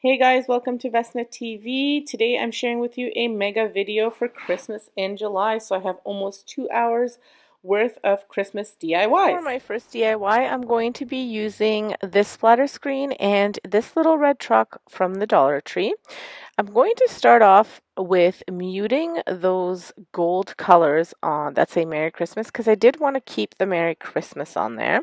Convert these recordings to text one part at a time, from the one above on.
Hey guys, welcome to Vesna TV. Today I'm sharing with you a mega video for Christmas in July. So I have almost 2 hours worth of Christmas DIYs. For my first DIY, I'm going to be using this splatter screen and this little red truck from the Dollar Tree. I'm going to start off with muting those gold colors on that say Merry Christmas because I did want to keep the Merry Christmas on there.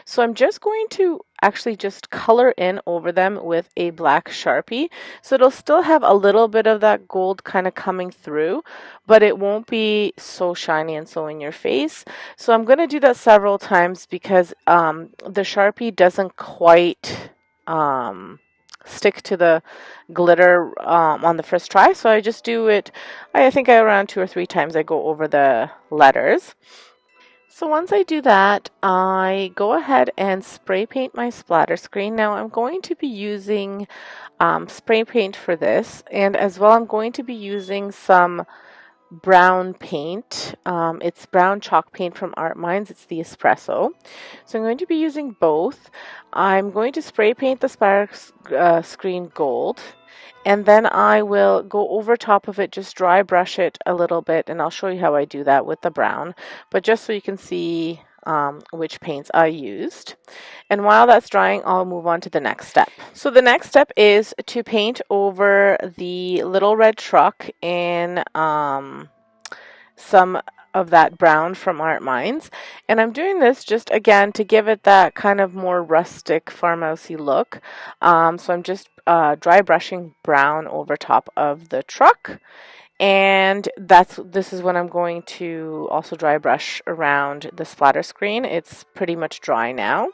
So I'm just going to actually just color in over them with a black Sharpie. So it'll still have a little bit of that gold kind of coming through, but it won't be so shiny and so in your face. So I'm going to do that several times because the Sharpie doesn't quite stick to the glitter on the first try. So I just do it, I think around 2 or 3 times I go over the letters. So once I do that, I go ahead and spray paint my splatter screen. Now I'm going to be using spray paint for this, and as well I'm going to be using some brown paint. It's brown chalk paint from Art Minds. It's the espresso. So I'm going to be using both. I'm going to spray paint the splatter screen gold, and then I will go over top of it, just dry brush it a little bit, and I'll show you how I do that with the brown, but just so you can see which paints I used. And while that's drying, I'll move on to the next step. So the next step is to paint over the little red truck in some of that brown from Art Minds. And I'm doing this just again to give it that kind of more rustic farmhousey look. So I'm just dry brushing brown over top of the truck. And this is when I'm going to also dry brush around the splatter screen. It's pretty much dry now.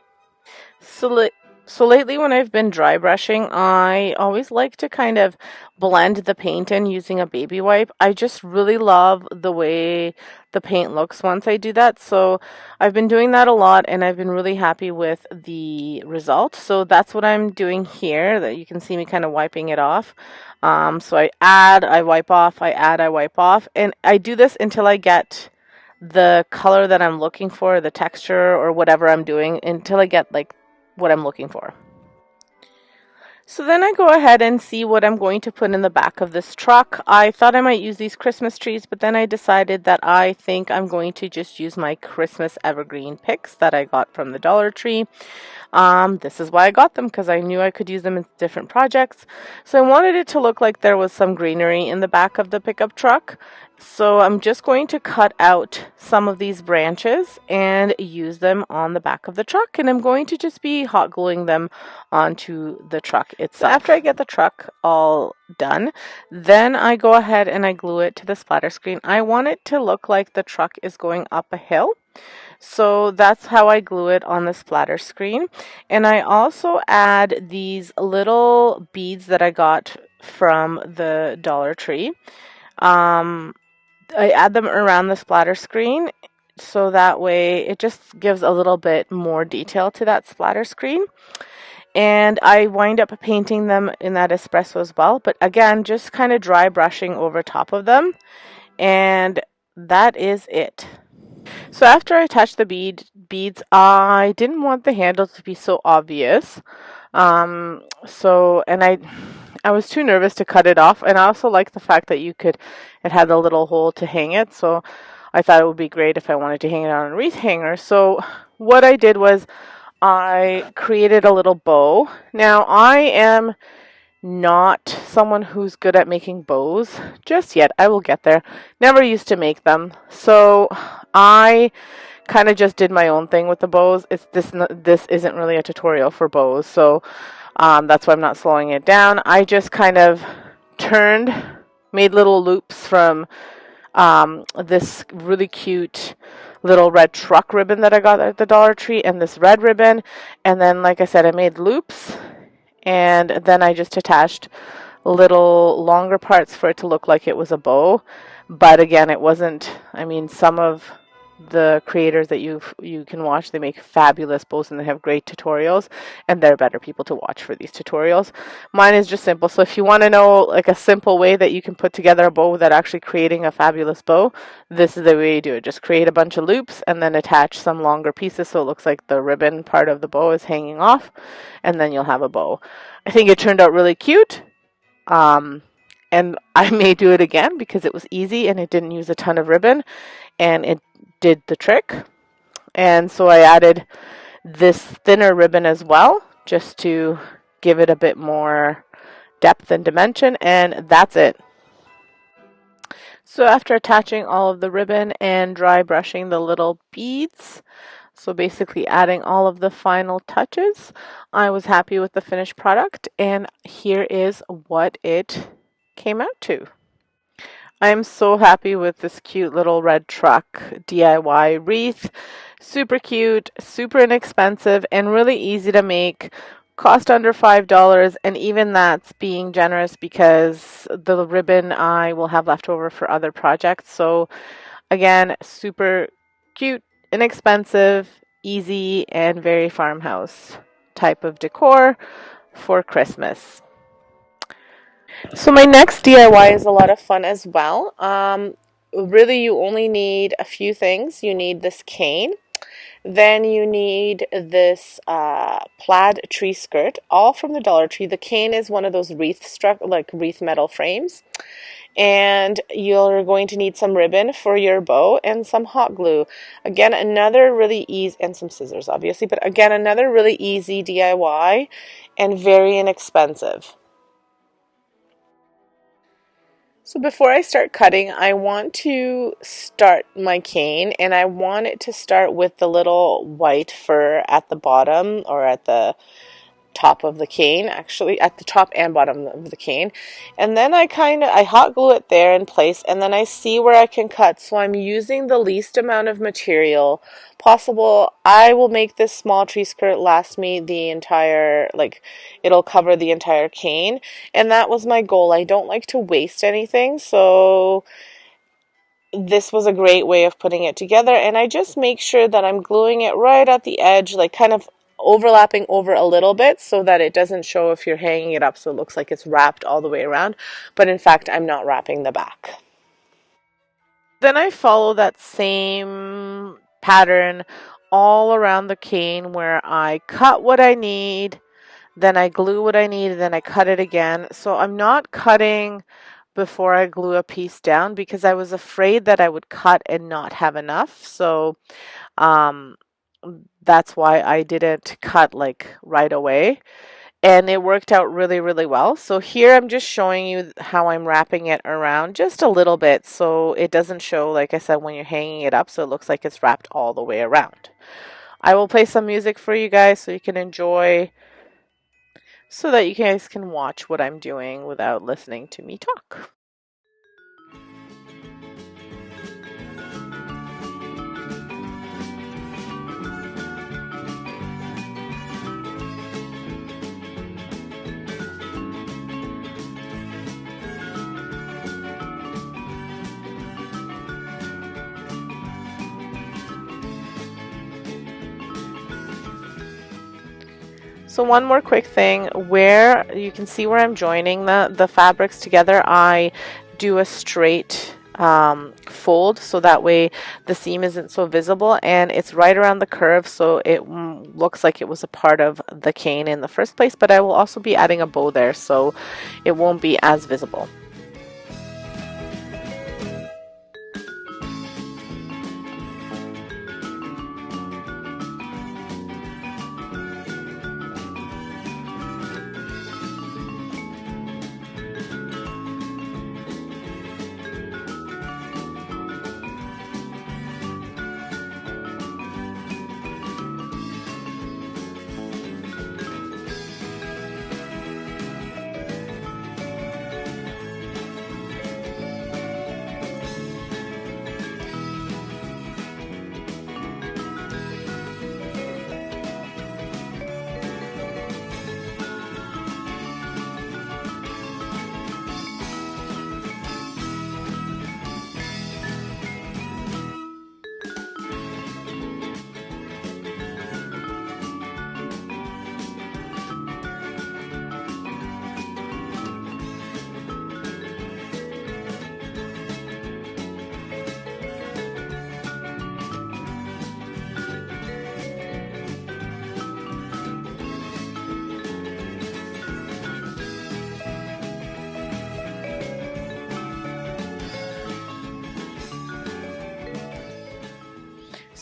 So lately when I've been dry brushing, I always like to kind of blend the paint in using a baby wipe. I just really love the way the paint looks once I do that. So I've been doing that a lot and I've been really happy with the result. So that's what I'm doing here, that you can see me kind of wiping it off. So I add, I wipe off, I add, I wipe off. And I do this until I get the color that I'm looking for, the texture or whatever I'm doing, until I get like what I'm looking for. So then I go ahead and see what I'm going to put in the back of this truck. I thought I might use these Christmas trees, but then I decided that I think I'm going to just use my Christmas evergreen picks that I got from the Dollar Tree. This is why I got them, because I knew I could use them in different projects. So I wanted it to look like there was some greenery in the back of the pickup truck. So I'm just going to cut out some of these branches and use them on the back of the truck, and I'm going to just be hot gluing them onto the truck itself. So after I get the truck all done, then I go ahead and I glue it to the splatter screen. I want it to look like the truck is going up a hill. So that's how I glue it on the splatter screen. And I also add these little beads that I got from the Dollar Tree. I add them around the splatter screen, so that way it just gives a little bit more detail to that splatter screen. And I wind up painting them in that espresso as well, but again, just kind of dry brushing over top of them, and that is it. So after I attached the beads, I didn't want the handle to be so obvious. And I was too nervous to cut it off, and I also like the fact that it had a little hole to hang it, so I thought it would be great if I wanted to hang it on a wreath hanger. So what I did was I created a little bow. Now I am not someone who's good at making bows just yet. I will get there. Never used to make them, so I kind of just did my own thing with the bows. This isn't really a tutorial for bows, so that's why I'm not slowing it down. I just kind of made little loops from this really cute little red truck ribbon that I got at the Dollar Tree and this red ribbon. And then, like I said, I made loops, and then I just attached little longer parts for it to look like it was a bow. But again, it wasn't, I mean, some of the creators that you can watch. They make fabulous bows and they have great tutorials, and they're better people to watch for these tutorials. Mine is just simple. So if you want to know like a simple way that you can put together a bow without actually creating a fabulous bow, this is the way you do it. Just create a bunch of loops and then attach some longer pieces so it looks like the ribbon part of the bow is hanging off, and then you'll have a bow. I think it turned out really cute. And I may do it again because it was easy and it didn't use a ton of ribbon and it did the trick. And so I added this thinner ribbon as well, just to give it a bit more depth and dimension, and that's it. So after attaching all of the ribbon and dry brushing the little beads, so basically adding all of the final touches, I was happy with the finished product, and here is what it came out to. I am so happy with this cute little red truck DIY wreath. Super cute, super inexpensive, and really easy to make. Cost under $5, and even that's being generous because the ribbon I will have left over for other projects. So again, super cute, inexpensive, easy, and very farmhouse type of decor for Christmas. So my next DIY is a lot of fun as well. Really, you only need a few things. You need this cane. Then you need this plaid tree skirt, all from the Dollar Tree. The cane is one of those wreath metal frames. And you're going to need some ribbon for your bow and some hot glue. Again, another really easy, and some scissors obviously, but again, another really easy DIY and very inexpensive. So before I start cutting, I want to start my cane, and I want it to start with the little white fur at the bottom, or at the top of the cane, actually at the top and bottom of the cane. And then I hot glue it there in place, and then I see where I can cut. So I'm using the least amount of material possible. I will make this small tree skirt last me the entire, like, it'll cover the entire cane, and that was my goal. I don't like to waste anything, so this was a great way of putting it together. And I just make sure that I'm gluing it right at the edge, like kind of overlapping over a little bit so that it doesn't show if you're hanging it up, so it looks like it's wrapped all the way around, but in fact I'm not wrapping the back. Then I follow that same pattern all around the cane, where I cut what I need, then I glue what I need, and then I cut it again. So I'm not cutting before I glue a piece down because I was afraid that I would cut and not have enough. So that's why I didn't cut like right away. And it worked out really, really well. So here I'm just showing you how I'm wrapping it around just a little bit so it doesn't show, like I said, when you're hanging it up, so it looks like it's wrapped all the way around. I will play some music for you guys so you can enjoy, so that you guys can watch what I'm doing without listening to me talk. So one more quick thing, where you can see where I'm joining the fabrics together, I do a straight fold so that way the seam isn't so visible, and it's right around the curve so it looks like it was a part of the cane in the first place, but I will also be adding a bow there so it won't be as visible.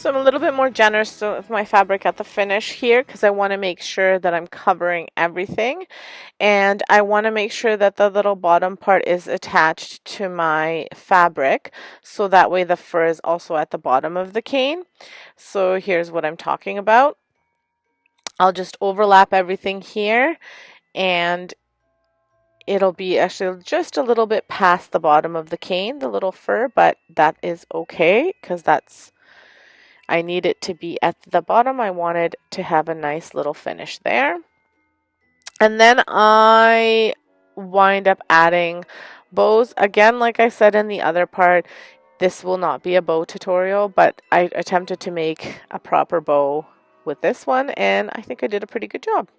So I'm a little bit more generous with my fabric at the finish here because I want to make sure that I'm covering everything, and I want to make sure that the little bottom part is attached to my fabric, so that way the fur is also at the bottom of the cane. So here's what I'm talking about. I'll just overlap everything here, and it'll be actually just a little bit past the bottom of the cane, the little fur, but that is okay because I need it to be at the bottom. I wanted to have a nice little finish there. And then I wind up adding bows. Again, like I said in the other part, this will not be a bow tutorial, but I attempted to make a proper bow with this one, and I think I did a pretty good job.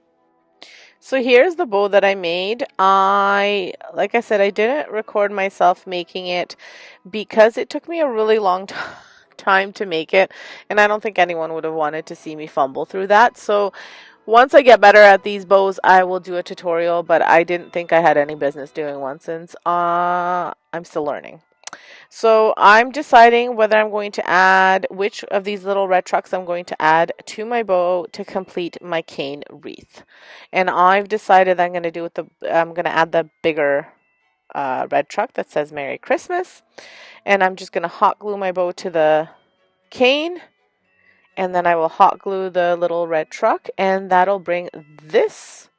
So here's the bow that I made. Like I said, I didn't record myself making it because it took me a really long time to make it, and I don't think anyone would have wanted to see me fumble through that. So once I get better at these bows, I will do a tutorial, but I didn't think I had any business doing one since I'm still learning. So I'm deciding whether I'm going to add which of these little red trucks I'm going to add to my bow to complete my cane wreath. And I've decided I'm going to do I'm going to add the bigger red truck that says Merry Christmas. And I'm just going to hot glue my bow to the cane, and then I will hot glue the little red truck, and that'll bring this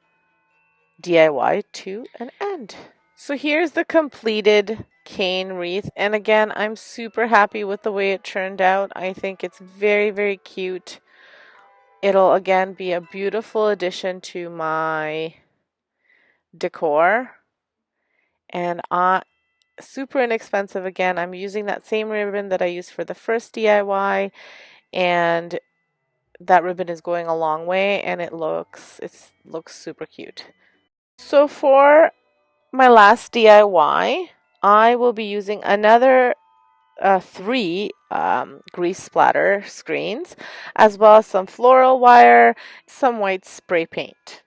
DIY to an end. So here's the completed cane wreath, and again, I'm super happy with the way it turned out. I think it's very, very cute. It'll again be a beautiful addition to my decor, and super inexpensive. Again, I'm using that same ribbon that I used for the first DIY, and that ribbon is going a long way, and it looks super cute. So for my last DIY, I will be using another 3 grease splatter screens, as well as some floral wire, some white spray paint.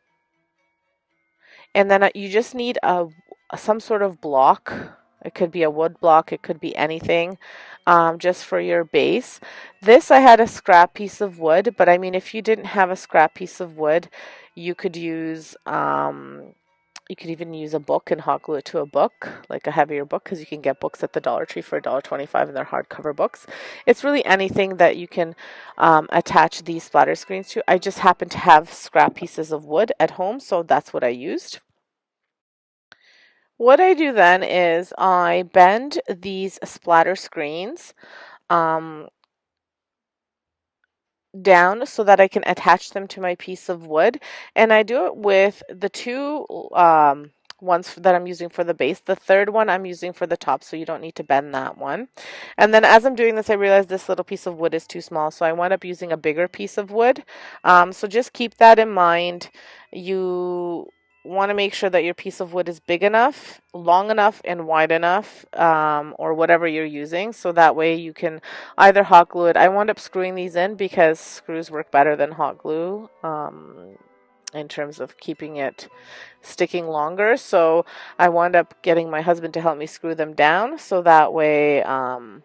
And then you just need some sort of block. It could be a wood block, it could be anything, just for your base. This, I had a scrap piece of wood, but I mean, if you didn't have a scrap piece of wood, you could use you could even use a book and hot glue it to a book, like a heavier book, because you can get books at the Dollar Tree for $1.25, and they're hardcover books. It's really anything that you can attach these splatter screens to. I just happen to have scrap pieces of wood at home, so that's what I used. What I do then is I bend these splatter screens down so that I can attach them to my piece of wood, and I do it with the 2 ones that I'm using for the base. The third one I'm using for the top, so you don't need to bend that one. And then as I'm doing this, I realized this little piece of wood is too small, so I wound up using a bigger piece of wood. So just keep that in mind. You want to make sure that your piece of wood is big enough, long enough, and wide enough, or whatever you're using, so that way you can either hot glue it. I wound up screwing these in because screws work better than hot glue in terms of keeping it sticking longer. So I wound up getting my husband to help me screw them down, so that way I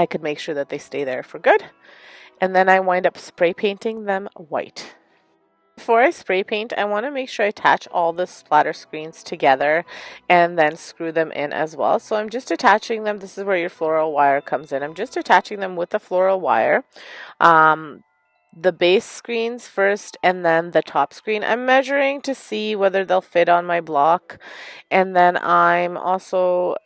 could make sure that they stay there for good. And then I wind up spray painting them white. Before I spray paint, I want to make sure I attach all the splatter screens together and then screw them in as well. So I'm just attaching them. This is where your floral wire comes in. I'm just attaching them with the floral wire. The base screens first and then the top screen. I'm measuring to see whether they'll fit on my block, and then I'm also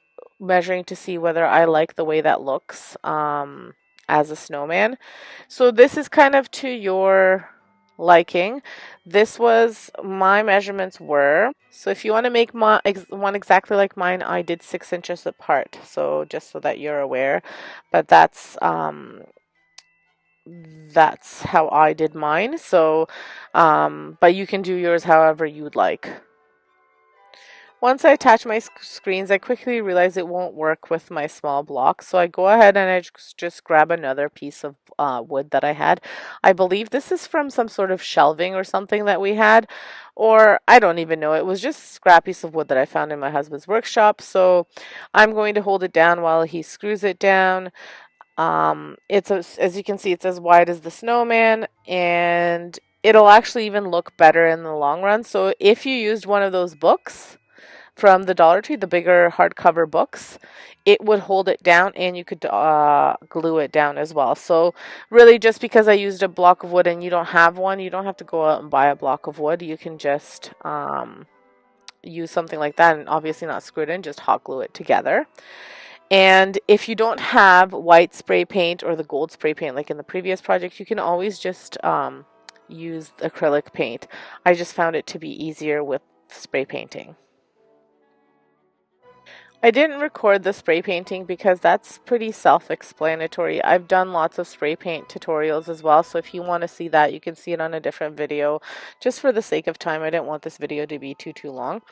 measuring to see whether I like the way that looks as a snowman. So this is kind of to your liking. This was my measurements were. So if you want to make one exactly like mine, I did 6 inches apart. So just so that you're aware, but that's how I did mine. So, but you can do yours however you'd like. Once I attach my screens, I quickly realize it won't work with my small block. So I go ahead and I just grab another piece of wood that I had. I believe this is from some sort of shelving or something that we had, or I don't even know. It was just a scrap piece of wood that I found in my husband's workshop. So I'm going to hold it down while he screws it down. As you can see, it's as wide as the snowman, and it'll actually even look better in the long run. So if you used one of those books from the Dollar Tree, the bigger hardcover books, it would hold it down, and you could glue it down as well. So really, just because I used a block of wood and you don't have one, you don't have to go out and buy a block of wood. You can just use something like that, and obviously not screw it in, just hot glue it together. And if you don't have white spray paint or the gold spray paint like in the previous project, you can always just use acrylic paint. I just found it to be easier with spray painting. I didn't record the spray painting because that's pretty self-explanatory. I've done lots of spray paint tutorials as well, so if you want to see that, you can see it on a different video. Just for the sake of time, I didn't want this video to be too long.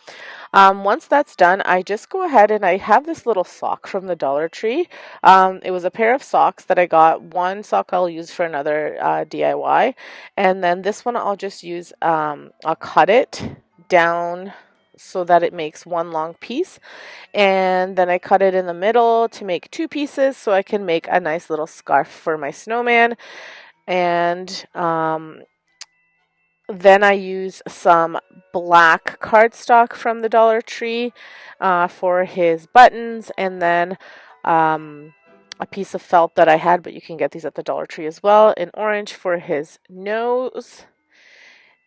Once that's done, I just go ahead and I have this little sock from the Dollar Tree. It was a pair of socks that I got. One sock I'll use for another DIY, and then this one I'll just use, I'll cut it down so that it makes one long piece, and then I cut it in the middle to make two pieces so I can make a nice little scarf for my snowman. And then I use some black cardstock from the Dollar Tree for his buttons, and then a piece of felt that I had, but you can get these at the Dollar Tree as well, in orange for his nose,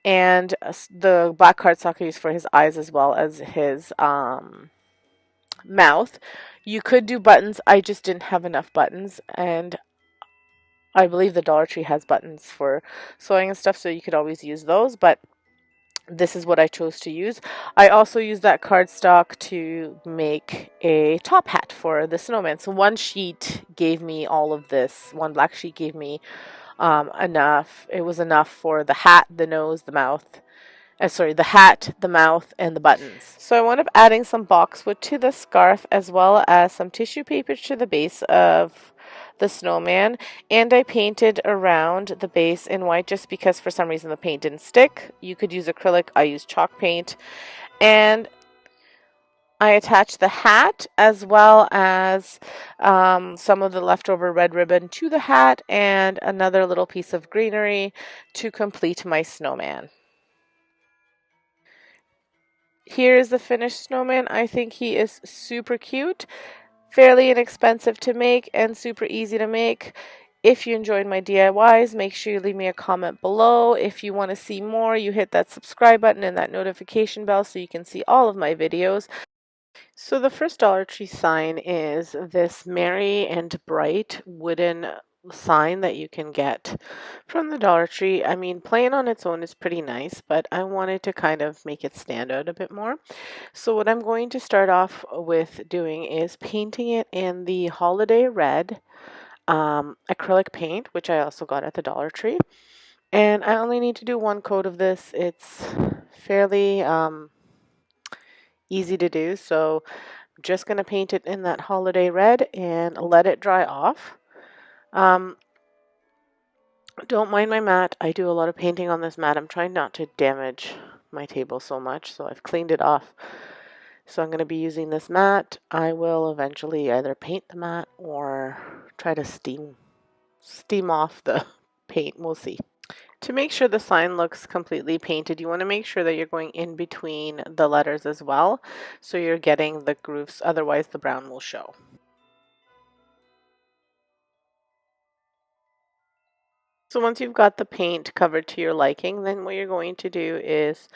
and the black cardstock I use for his eyes as well as his mouth. You could do buttons. I just didn't have enough buttons, and I believe the Dollar Tree has buttons for sewing and stuff, so you could always use those, but this is what I chose to use. I also used that cardstock to make a top hat for the snowman. So one sheet gave me all of this. One black sheet gave me enough. It was enough for the hat, the nose, the mouth. The hat, the mouth, and the buttons. So I wound up adding some boxwood to the scarf as well as some tissue paper to the base of the snowman, and I painted around the base in white just because for some reason the paint didn't stick. You could use acrylic, I used chalk paint, and I attached the hat as well as some of the leftover red ribbon to the hat and another little piece of greenery to complete my snowman. Here is the finished snowman. I think he is super cute, fairly inexpensive to make, and super easy to make. If you enjoyed my DIYs, make sure you leave me a comment below. If you want to see more, you hit that subscribe button and that notification bell so you can see all of my videos. So the first Dollar Tree sign is this merry and bright wooden sign that you can get from the Dollar Tree. I mean, plain on its own is pretty nice, but I wanted to kind of make it stand out a bit more. So what I'm going to start off with doing is painting it in the holiday red acrylic paint, which I also got at the Dollar Tree. And I only need to do one coat of this. It's fairly easy to do, so I'm just going to paint it in that holiday red and let it dry off. Don't mind my mat. I do a lot of painting on this mat. I'm trying not to damage my table so much, so I've cleaned it off. So I'm going to be using this mat. I will eventually either paint the mat or try to steam off the paint. We'll see. To make sure the sign looks completely painted, you want to make sure that you're going in between the letters as well, so you're getting the grooves, otherwise the brown will show. So once you've got the paint covered to your liking, then what you're going to do is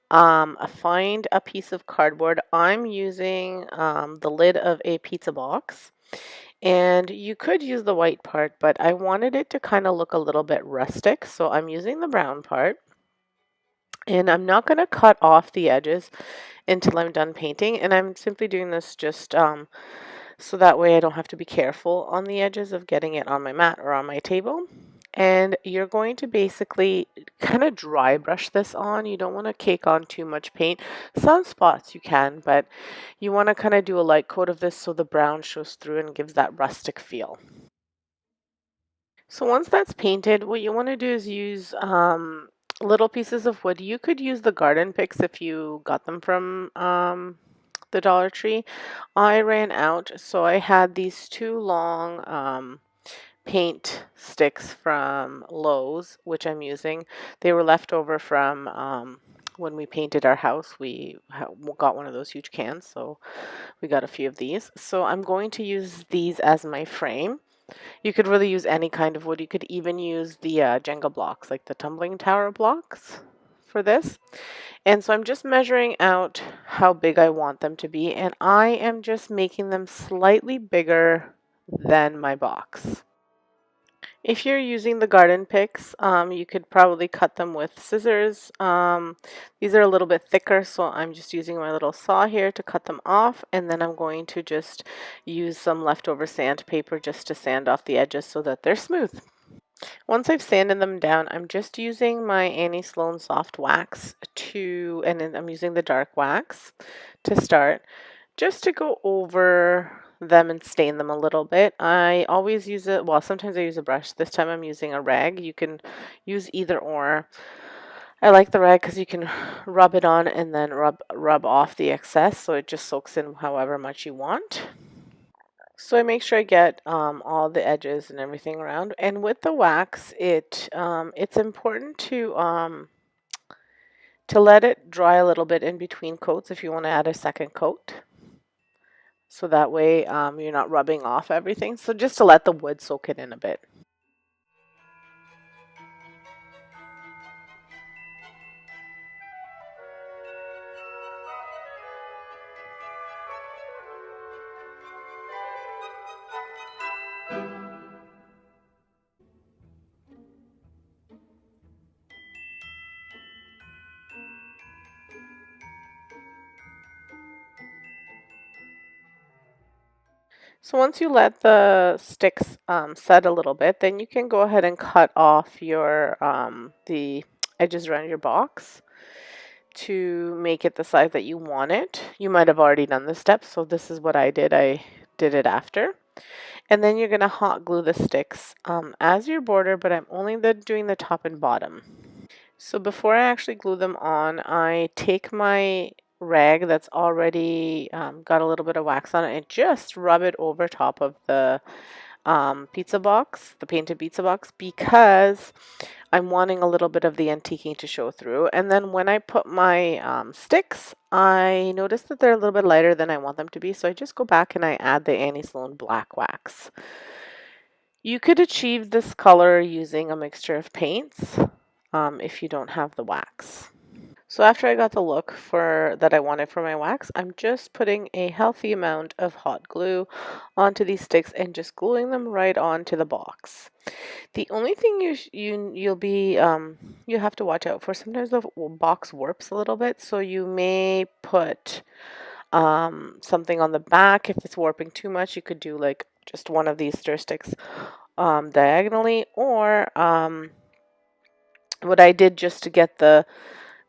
find a piece of cardboard. I'm using the lid of a pizza box. And you could use the white part, but I wanted it to kind of look a little bit rustic, so I'm using the brown part. And I'm not going to cut off the edges until I'm done painting, and I'm simply doing this just so that way I don't have to be careful on the edges of getting it on my mat or on my table. And you're going to basically kind of dry brush this on. You don't want to cake on too much paint. Some spots you can, but you want to kind of do a light coat of this so the brown shows through and gives that rustic feel. So once that's painted, what you want to do is use little pieces of wood. You could use the garden picks if you got them from the Dollar Tree. I ran out, so I had these two long paint sticks from Lowe's, which I'm using. They were left over from when we painted our house. We got one of those huge cans, so we got a few of these. So I'm going to use these as my frame. You could really use any kind of wood. You could even use the Jenga blocks, like the tumbling tower blocks for this. And so I'm just measuring out how big I want them to be, and I am just making them slightly bigger than my box. If you're using the garden picks, you could probably cut them with scissors. These are a little bit thicker, so I'm just using my little saw here to cut them off, and then I'm going to just use some leftover sandpaper just to sand off the edges so that they're smooth. Once I've sanded them down, I'm just using my Annie Sloan soft wax and then I'm using the dark wax to start, just to go over them and stain them a little bit. I always use it, well, sometimes I use a brush. This time I'm using a rag. You can use either or. I like the rag because you can rub it on and then rub off the excess, so it just soaks in however much you want. So I make sure I get all the edges and everything around. And with the wax, it's important to let it dry a little bit in between coats if you want to add a second coat. So that way you're not rubbing off everything. So just to let the wood soak it in a bit. So once you let the sticks set a little bit, then you can go ahead and cut off the edges around your box to make it the size that you want it. You might have already done this step, so this is what I did. I did it after. And then you're going to hot glue the sticks as your border, but I'm only doing the top and bottom. So before I actually glue them on, I take my rag that's already got a little bit of wax on it and just rub it over top of the pizza box, the painted pizza box, because I'm wanting a little bit of the antiquing to show through. And then when I put my sticks, I notice that they're a little bit lighter than I want them to be, so I just go back and I add the Annie Sloan black wax. You could achieve this color using a mixture of paints if you don't have the wax. So after I got the look that I wanted for my wax, I'm just putting a healthy amount of hot glue onto these sticks and just gluing them right onto the box. The only thing you have to watch out for, sometimes the box warps a little bit, so you may put something on the back. If it's warping too much, you could do like just one of these stir sticks diagonally, or what I did just to get the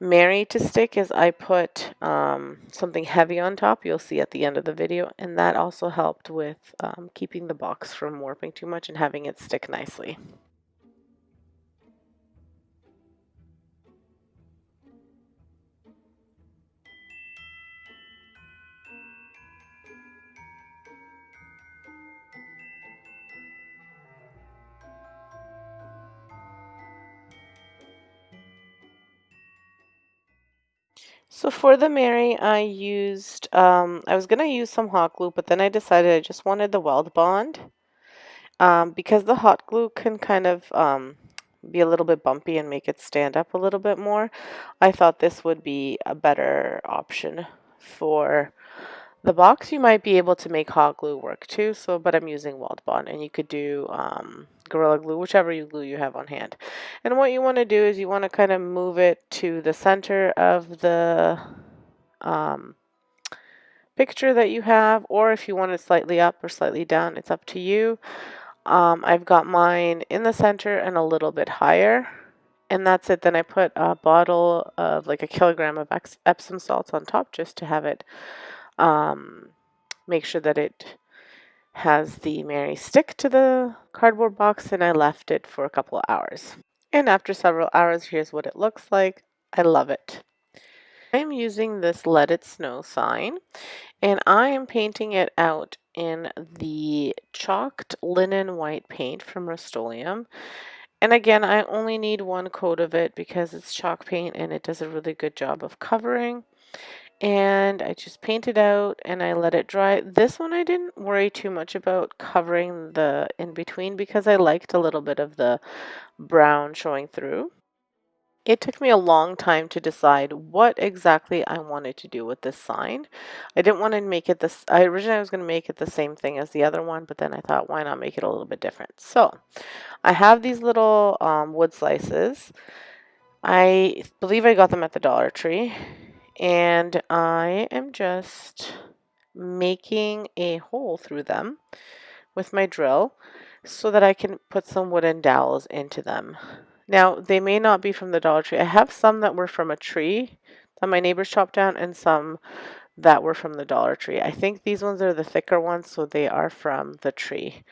Mary to stick is I put something heavy on top, you'll see at the end of the video, and that also helped with keeping the box from warping too much and having it stick nicely. So for the Mary, I was going to use some hot glue, but then I decided I just wanted the weld bond. Because the hot glue can kind of be a little bit bumpy and make it stand up a little bit more, I thought this would be a better option for the box. You might be able to make hot glue work too, but I'm using weld bond, and you could do Gorilla Glue, whichever glue you have on hand. And what you want to do is you want to kind of move it to the center of the picture that you have, or if you want it slightly up or slightly down, it's up to you. I've got mine in the center and a little bit higher, and that's it. Then I put a bottle of like a kilogram of Epsom salts on top just to have it make sure that it has the Mary stick to the cardboard box, and I left it for a couple of hours. And after several hours, here's what it looks like. I love it. I'm using this Let It Snow sign, and I am painting it out in the chalked linen white paint from Rust-Oleum. And again, I only need one coat of it because it's chalk paint and it does a really good job of covering. And I just paint it out and I let it dry. This one I didn't worry too much about covering the in between because I liked a little bit of the brown showing through. It took me a long time to decide what exactly I wanted to do with this sign. I didn't want to make it this, I originally was going to make it the same thing as the other one, but then I thought, why not make it a little bit different? So I have these little wood slices. I believe I got them at the Dollar Tree, and I am just making a hole through them with my drill so that I can put some wooden dowels into them. Now, they may not be from the Dollar Tree. I have some that were from a tree that my neighbors chopped down and some that were from the Dollar Tree. I think these ones are the thicker ones, so they are from the tree.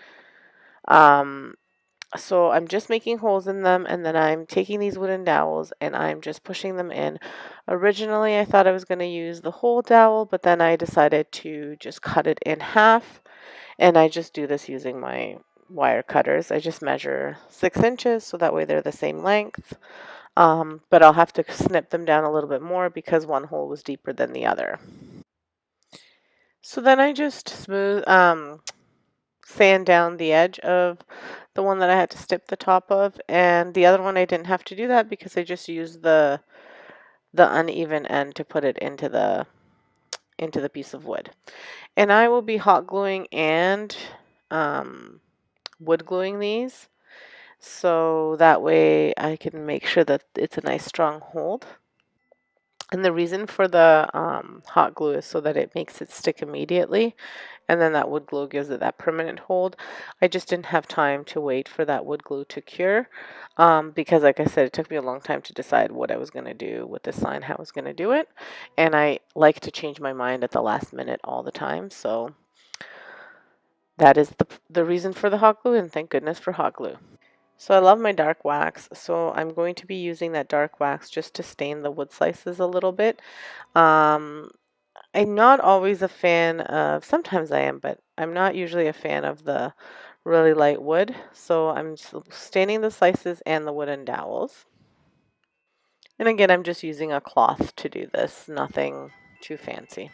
So I'm just making holes in them and then I'm taking these wooden dowels and I'm just pushing them in. Originally, I thought I was going to use the whole dowel, but then I decided to just cut it in half. And I just do this using my wire cutters. I just measure 6 inches so that way they're the same length. But I'll have to snip them down a little bit more because one hole was deeper than the other. So then I just sand down the edge of the one that I had to snip the top of, and the other one I didn't have to do that because I just used the uneven end to put it into the piece of wood. And I will be hot gluing and wood gluing these so that way I can make sure that it's a nice strong hold. And the reason for the hot glue is so that it makes it stick immediately, and then that wood glue gives it that permanent hold. I just didn't have time to wait for that wood glue to cure because, like I said, it took me a long time to decide what I was going to do with this sign, how I was going to do it, and I like to change my mind at the last minute all the time, so that is the reason for the hot glue, and thank goodness for hot glue. So I love my dark wax, so I'm going to be using that dark wax just to stain the wood slices a little bit. I'm not always a fan of, sometimes I am, but I'm not usually a fan of the really light wood. So I'm staining the slices and the wooden dowels. And again, I'm just using a cloth to do this, nothing too fancy.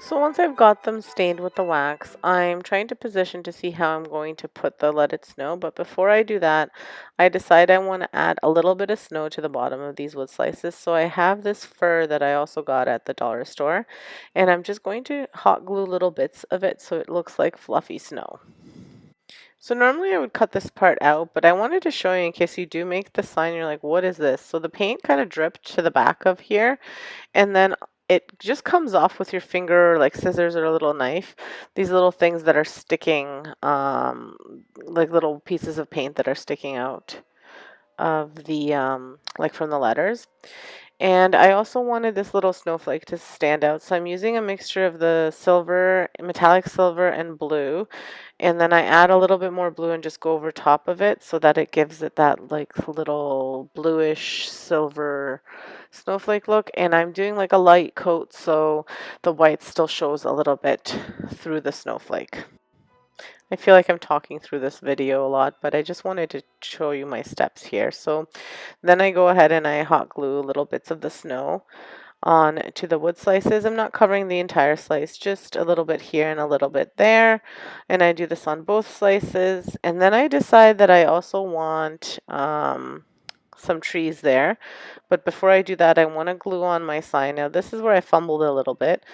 So once I've got them stained with the wax, I'm trying to position to see how I'm going to put the Let It Snow. But before I do that, I decide I want to add a little bit of snow to the bottom of these wood slices. So I have this fur that I also got at the dollar store, and I'm just going to hot glue little bits of it so it looks like fluffy snow. So normally I would cut this part out, but I wanted to show you in case you do make the sign, you're like, what is this? So the paint kind of dripped to the back of here, and then it just comes off with your finger, like scissors or a little knife. These little things that are sticking, like little pieces of paint that are sticking out of the, like from the letters. And I also wanted this little snowflake to stand out, so I'm using a mixture of the silver, metallic silver, and blue. And then I add a little bit more blue and just go over top of it so that it gives it that like little bluish silver snowflake look. And I'm doing like a light coat so the white still shows a little bit through the snowflake. I feel like I'm talking through this video a lot, but I just wanted to show you my steps here. So then I go ahead and I hot glue little bits of the snow on to the wood slices. I'm not covering the entire slice, just a little bit here and a little bit there. And I do this on both slices. And then I decide that I also want some trees there. But before I do that, I want to glue on my sign. Now this is where I fumbled a little bit.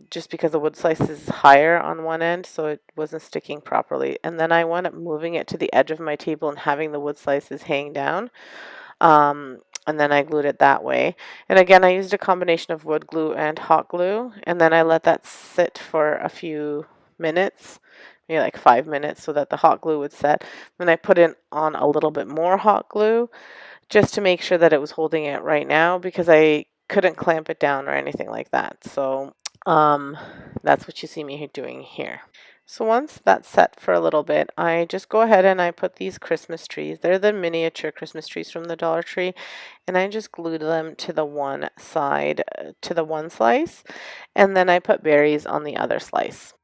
Just because the wood slice is higher on one end, so it wasn't sticking properly. And then I wound up moving it to the edge of my table and having the wood slices hang down. And then I glued it that way. And again, I used a combination of wood glue and hot glue, and then I let that sit for a few minutes maybe like 5 minutes so that the hot glue would set. Then I put in on a little bit more hot glue just to make sure that it was holding it right now because I couldn't clamp it down or anything like that. So that's what you see me doing here. So once that's set for a little bit, I just go ahead and I put these Christmas trees. They're the miniature Christmas trees from the Dollar Tree, and I just glued them to the one side, to the one slice, and then I put berries on the other slice.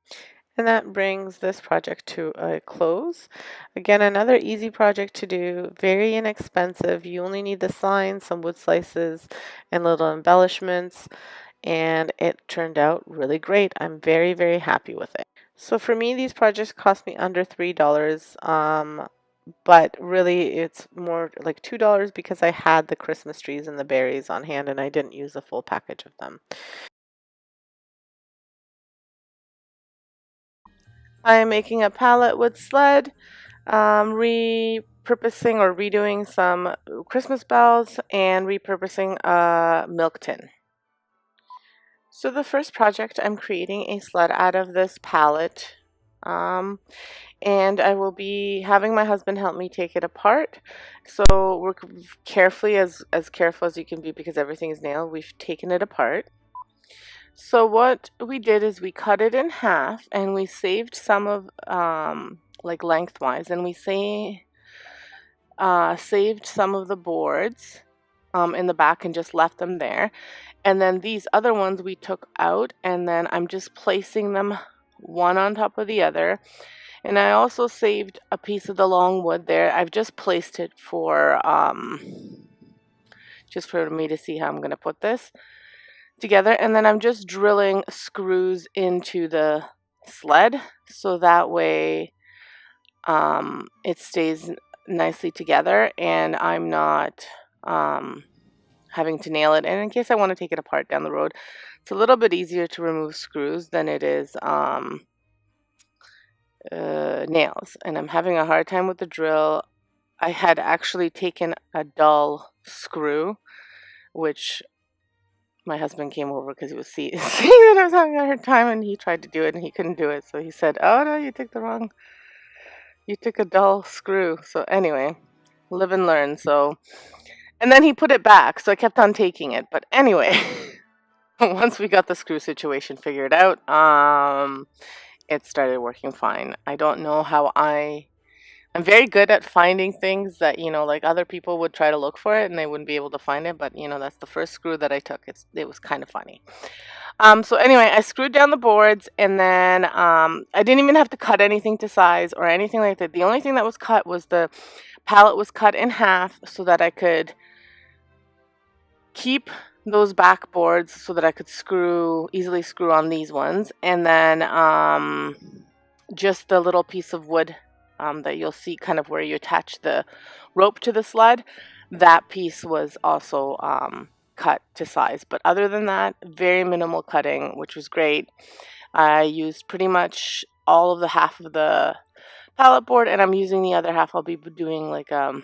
And that brings this project to a close. Again, another easy project to do, very inexpensive. You only need the signs, some wood slices, and little embellishments, and it turned out really great. I'm very, very happy with it. So for me, these projects cost me under $3, but really it's more like $2 because I had the Christmas trees and the berries on hand and I didn't use the full package of them. I'm making a pallet wood sled, repurposing or redoing some Christmas bells and repurposing a milk tin. So the first project, I'm creating a sled out of this pallet, and I will be having my husband help me take it apart. So we're carefully, as careful as you can be because everything is nailed. We've taken it apart. So what we did is we cut it in half and we saved some of like lengthwise, and we saved some of the boards in the back and just left them there. And then these other ones we took out, and then I'm just placing them one on top of the other. And I also saved a piece of the long wood there. I've just placed it for just for me to see how I'm going to put this together. And then I'm just drilling screws into the sled so that way it stays nicely together and I'm not having to nail it. And in case I want to take it apart down the road, it's a little bit easier to remove screws than it is nails. And I'm having a hard time with the drill. I had actually taken a dull screw, which my husband came over because he was seeing that I was having a hard time, and he tried to do it and he couldn't do it. So he said, "Oh no, you took a dull screw." So anyway, live and learn. So, and then he put it back. So I kept on taking it. But anyway, once we got the screw situation figured out, it started working fine. I don't know how I'm very good at finding things that, like other people would try to look for it and they wouldn't be able to find it. But, that's the first screw that I took. It was kind of funny. So anyway, I screwed down the boards and then I didn't even have to cut anything to size or anything like that. The only thing that was cut was the pallet was cut in half so that I could keep those back boards so that I could easily screw on these ones. And then just the little piece of wood that you'll see kind of where you attach the rope to the sled, that piece was also cut to size. But other than that, very minimal cutting, which was great. I used pretty much all of the half of the pallet board, and I'm using the other half. I'll be doing like a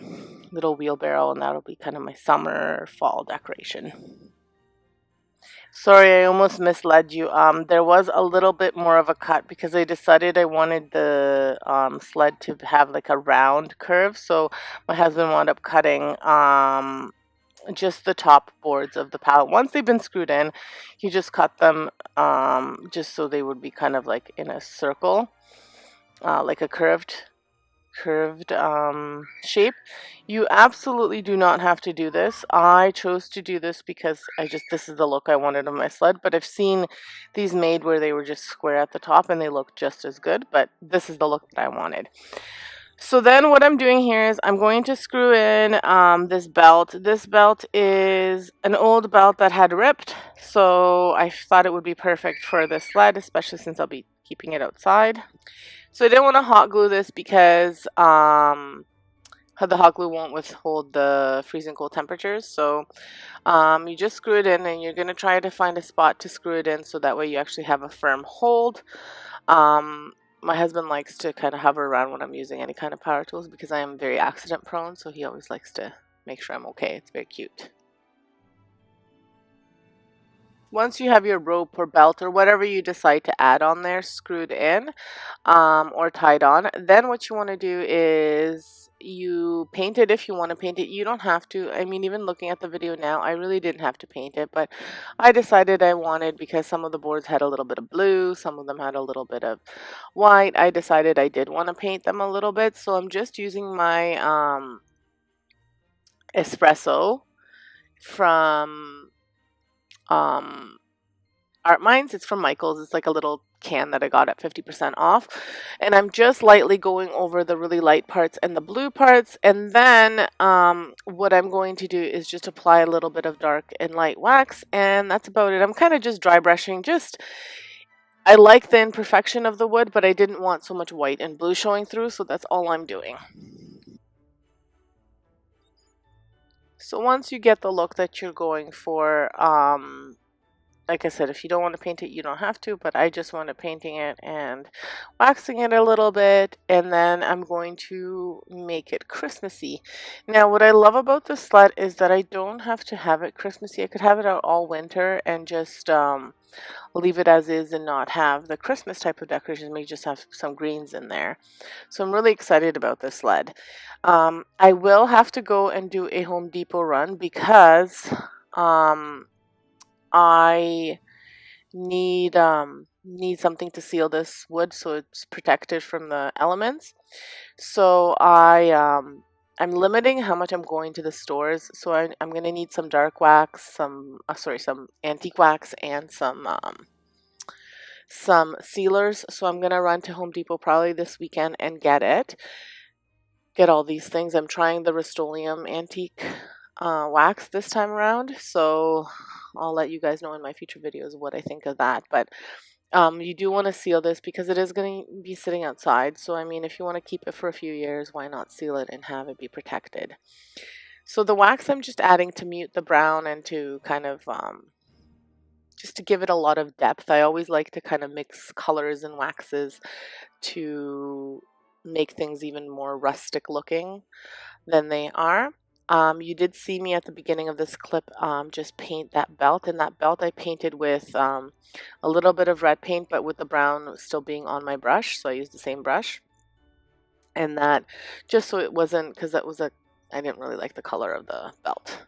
little wheelbarrow, and that'll be kind of my summer fall decoration. Sorry, I almost misled you. There was a little bit more of a cut because I decided I wanted the sled to have like a round curve. So my husband wound up cutting just the top boards of the pallet. Once they've been screwed in, he just cut them just so they would be kind of like in a circle, like a curved shape. You absolutely do not have to do this. I chose to do this because this is the look I wanted on my sled, but I've seen these made where they were just square at the top and they look just as good, but this is the look that I wanted. So then what I'm doing here is I'm going to screw in this belt. This belt is an old belt that had ripped, so I thought it would be perfect for this sled, especially since I'll be keeping it outside. So I didn't want to hot glue this because the hot glue won't withhold the freezing cold temperatures. So you just screw it in and you're going to try to find a spot to screw it in so that way you actually have a firm hold. My husband likes to kind of hover around when I'm using any kind of power tools because I am very accident prone, so he always likes to make sure I'm okay. It's very cute. Once you have your rope or belt or whatever you decide to add on there screwed in, or tied on, then what you want to do is you paint it if you want to paint it. You don't have to. I mean, even looking at the video now, I really didn't have to paint it, but I decided I wanted, because some of the boards had a little bit of blue, some of them had a little bit of white. I decided I did want to paint them a little bit, so I'm just using my espresso from um, Art Minds. It's from Michael's. It's like a little can that I got at 50% off. And I'm just lightly going over the really light parts and the blue parts. And then what I'm going to do is just apply a little bit of dark and light wax. And that's about it. I'm kind of just dry brushing. I like the imperfection of the wood, but I didn't want so much white and blue showing through. So that's all I'm doing. So once you get the look that you're going for, like I said, if you don't want to paint it, you don't have to, but I just wanted painting it and waxing it a little bit, and then I'm going to make it Christmassy. Now, what I love about this sled is that I don't have to have it Christmassy. I could have it out all winter and just leave it as is and not have the Christmas type of decorations, maybe just have some greens in there. So I'm really excited about this sled. I will have to go and do a Home Depot run because I need something to seal this wood so it's protected from the elements. So I'm limiting how much I'm going to the stores. So I'm gonna need some dark wax, some antique wax, and some sealers. So I'm gonna run to Home Depot probably this weekend and get all these things. I'm trying the Rust-Oleum antique wax this time around, so I'll let you guys know in my future videos what I think of that. But you do want to seal this because it is going to be sitting outside. So I mean, if you want to keep it for a few years, why not seal it and have it be protected? So the wax I'm just adding to mute the brown and to kind of just to give it a lot of depth. I always like to kind of mix colors and waxes to make things even more rustic looking than they are. You did see me at the beginning of this clip just paint that belt, and that belt I painted with a little bit of red paint, but with the brown still being on my brush, so I used the same brush. And that just so it wasn't, because I didn't really like the color of the belt.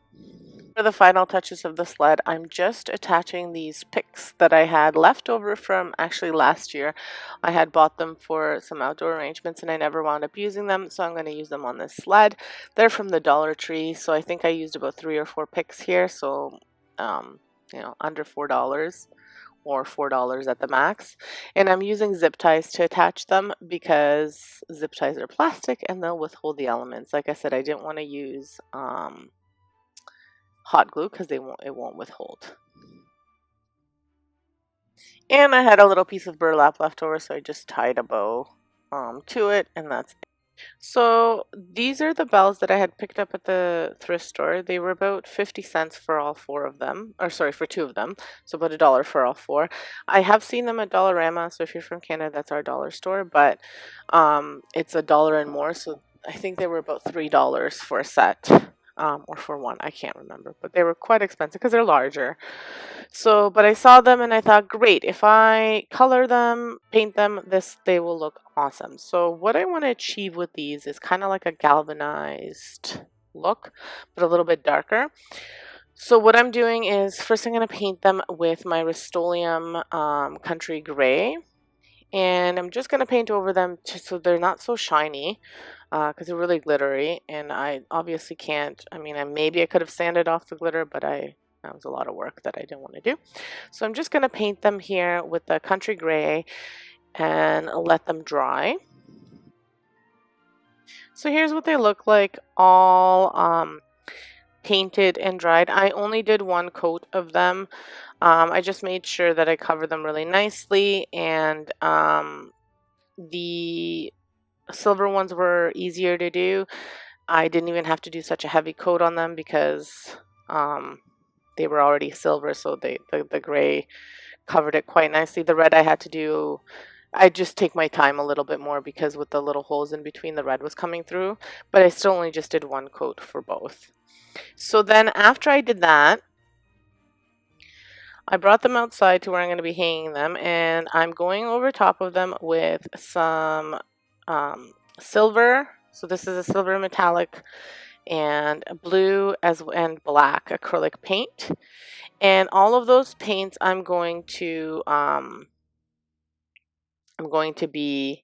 For the final touches of the sled, I'm just attaching these picks that I had left over from actually last year. I had bought them for some outdoor arrangements and I never wound up using them, so I'm going to use them on this sled. They're from the Dollar Tree, so I think I used about 3 or 4 picks here, so under $4 or $4 at the max. And I'm using zip ties to attach them because zip ties are plastic and they'll withhold the elements. Like I said, I didn't want to use hot glue because it won't withhold. And I had a little piece of burlap left over, so I just tied a bow to it, and that's it. So these are the bells that I had picked up at the thrift store. They were about 50 cents for all 4 of them, or sorry, for 2 of them, so about $1 for all 4. I have seen them at Dollarama, so if you're from Canada, that's our dollar store, but it's $1 and more, so I think they were about $3 for a set. Or for one, I can't remember, but they were quite expensive because they're larger. So, but I saw them and I thought, great, if I color them, paint them, they will look awesome. So what I want to achieve with these is kind of like a galvanized look, but a little bit darker. So what I'm doing is first I'm going to paint them with my Rust-Oleum Country Gray. And I'm just going to paint over them so they're not so shiny because they're really glittery. And I obviously can't, maybe I could have sanded off the glitter, but that was a lot of work that I didn't want to do. So I'm just going to paint them here with the Country Gray and let them dry. So here's what they look like all painted and dried. I only did 1 coat of them. I just made sure that I covered them really nicely, and the silver ones were easier to do. I didn't even have to do such a heavy coat on them because they were already silver, so the gray covered it quite nicely. The red I had to do, I just take my time a little bit more because with the little holes in between, the red was coming through, but I still only just did 1 coat for both. So then after I did that, I brought them outside to where I'm going to be hanging them, and I'm going over top of them with some silver. So this is a silver metallic and blue and black acrylic paint. And all of those paints I'm going to be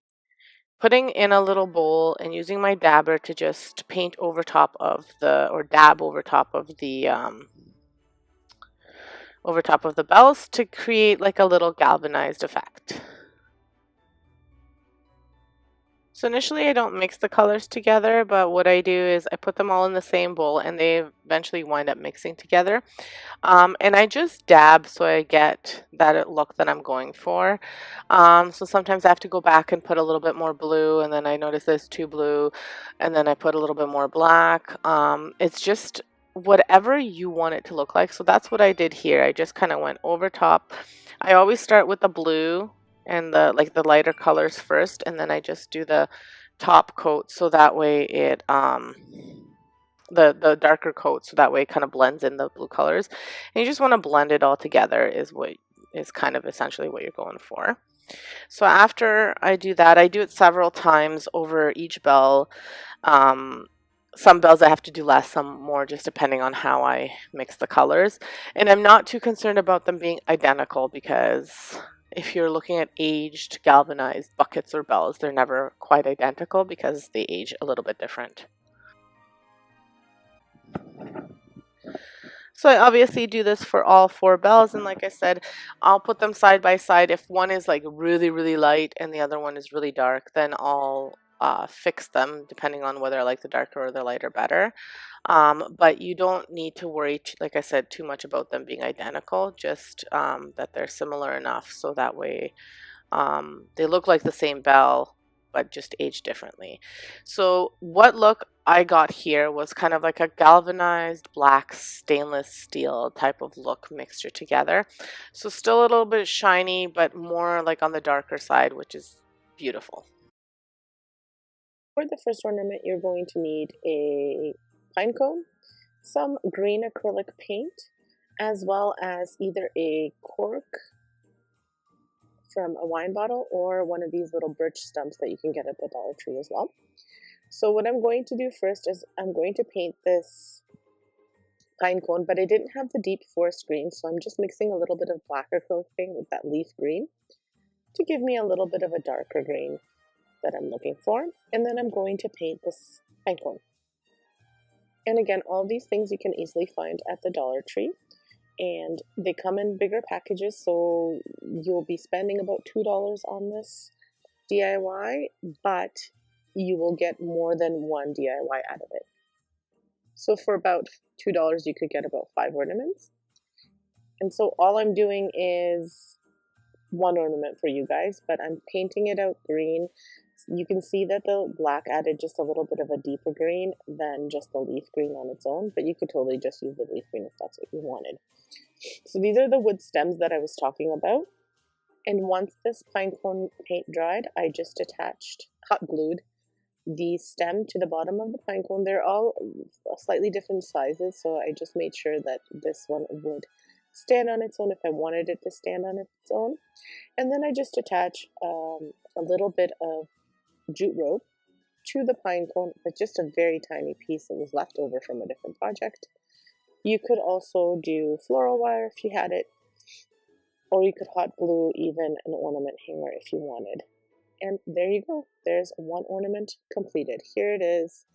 putting in a little bowl and using my dabber to just paint over top of or dab over top of the bells to create like a little galvanized effect. So initially I don't mix the colors together, but what I do is I put them all in the same bowl and they eventually wind up mixing together. And I just dab so I get that look that I'm going for. So sometimes I have to go back and put a little bit more blue, and then I notice there's too blue, and then I put a little bit more black. It's just whatever you want it to look like. So that's what I did here. I just kind of went over top. I always start with the blue and the lighter colors first, and then I just do the top coat so that way it the darker coat so that way it kind of blends in the blue colors. And you just want to blend it all together is what is kind of essentially what you're going for. So after I do that, I do it several times over each bell. Some bells I have to do less, some more, just depending on how I mix the colors. And I'm not too concerned about them being identical because if you're looking at aged galvanized buckets or bells, they're never quite identical because they age a little bit different. So I obviously do this for all 4 bells, and like I said, I'll put them side by side. If one is like really, really light and the other one is really dark, then I'll fix them depending on whether I like the darker or the lighter better. But you don't need to worry, like I said, too much about them being identical, just that they're similar enough so that way they look like the same bell, but just age differently. So what look I got here was kind of like a galvanized black stainless steel type of look mixture together. So still a little bit shiny, but more like on the darker side, which is beautiful. For the first ornament, you're going to need a pine cone, some green acrylic paint, as well as either a cork from a wine bottle or one of these little birch stumps that you can get at the Dollar Tree as well. So what I'm going to do first is I'm going to paint this pine cone, but I didn't have the deep forest green, so I'm just mixing a little bit of black acrylic paint with that leaf green to give me a little bit of a darker green that I'm looking for. And then I'm going to paint this pine cone. And again, all these things you can easily find at the Dollar Tree. And they come in bigger packages, so you'll be spending about $2 on this DIY, but you will get more than one DIY out of it. So for about $2, you could get about 5 ornaments. And so all I'm doing is one ornament for you guys, but I'm painting it out green. You can see that the black added just a little bit of a deeper green than just the leaf green on its own, but you could totally just use the leaf green if that's what you wanted. So these are the wood stems that I was talking about. And once this pine cone paint dried, I just attached, hot glued, the stem to the bottom of the pine cone. They're all slightly different sizes, so I just made sure that this one would stand on its own if I wanted it to stand on its own. And then I just attach a little bit of jute rope to the pine cone, but just a very tiny piece that was left over from a different project. You could also do floral wire if you had it, or you could hot glue even an ornament hanger if you wanted. And there you go. There's one ornament completed. Here it is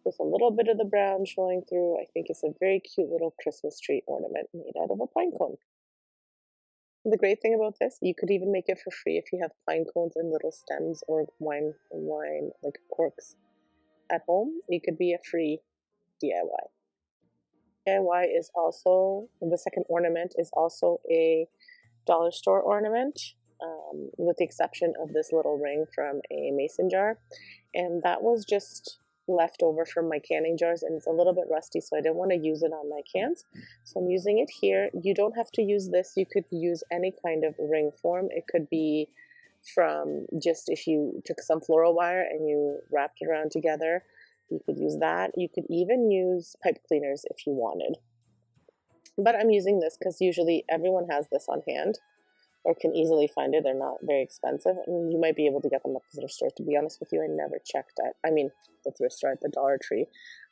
with a little bit of the brown showing through. I think it's a very cute little Christmas tree ornament made out of a pine cone. The great thing about this, you could even make it for free if you have pine cones and little stems or wine like corks at home. It could be a free DIY. DIY is also, the second ornament is also a dollar store ornament, with the exception of this little ring from a mason jar. And that was just left over from my canning jars, and it's a little bit rusty, so I didn't want to use it on my cans. So I'm using it here. You don't have to use this. You could use any kind of ring form. It could be from just if you took some floral wire and you wrapped it around together. You could use that. You could even use pipe cleaners if you wanted. But I'm using this because usually everyone has this on hand or can easily find it. They're not very expensive. I mean, you might be able to get them at the thrift store. To be honest with you, I never checked at, the thrift store at the Dollar Tree.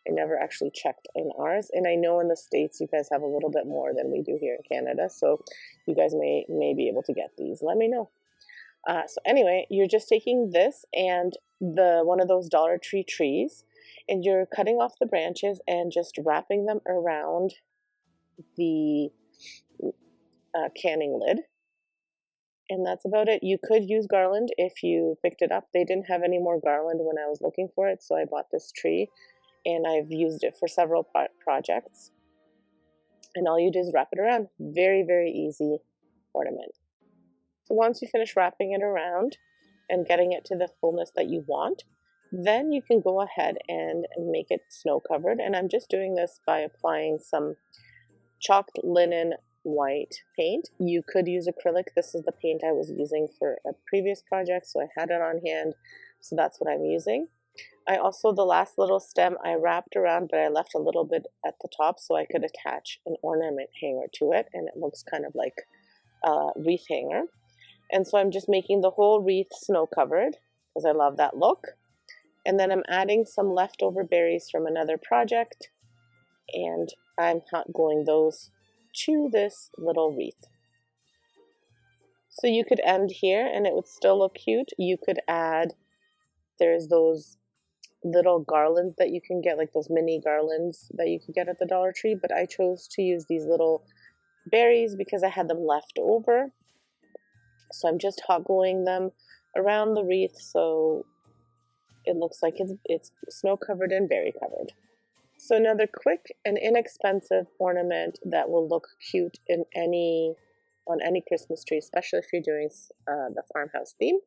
I never actually checked in ours. And I know in the States you guys have a little bit more than we do here in Canada. So you guys may be able to get these. Let me know. So anyway, you're just taking this and one of those Dollar Tree trees, and you're cutting off the branches and just wrapping them around the canning lid. And that's about it. You could use garland if you picked it up. They didn't have any more garland when I was looking for it, so I bought this tree, and I've used it for several projects. And all you do is wrap it around. Very, very easy ornament. So once you finish wrapping it around and getting it to the fullness that you want, then you can go ahead and make it snow covered. And I'm just doing this by applying some chalked linen white paint. You could use acrylic. This is the paint I was using for a previous project, so I had it on hand, so that's what I'm using. I also, the last little stem I wrapped around, but I left a little bit at the top so I could attach an ornament hanger to it, and it looks kind of like a wreath hanger. And so I'm just making the whole wreath snow covered because I love that look. And then I'm adding some leftover berries from another project, and I'm hot gluing those to this little wreath. So you could end here and it would still look cute. You could add, there's those little garlands that you can get, like those mini garlands that you could get at the Dollar Tree, but I chose to use these little berries because I had them left over. So I'm just hot gluing them around the wreath so it looks like it's snow covered and berry covered. So another quick and inexpensive ornament that will look cute on any Christmas tree, especially if you're doing the farmhouse theme.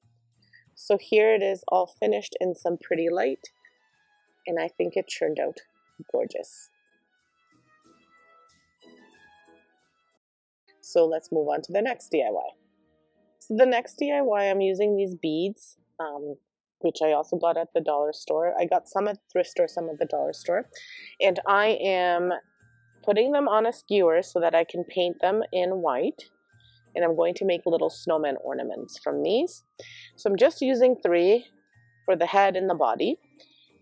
So here it is, all finished in some pretty light, and I think it turned out gorgeous. So let's move on to the next DIY. So the next DIY, I'm using these beads, which I also got at the dollar store. I got some at the thrift store, some at the dollar store. And I am putting them on a skewer so that I can paint them in white. And I'm going to make little snowman ornaments from these. So I'm just using 3 for the head and the body.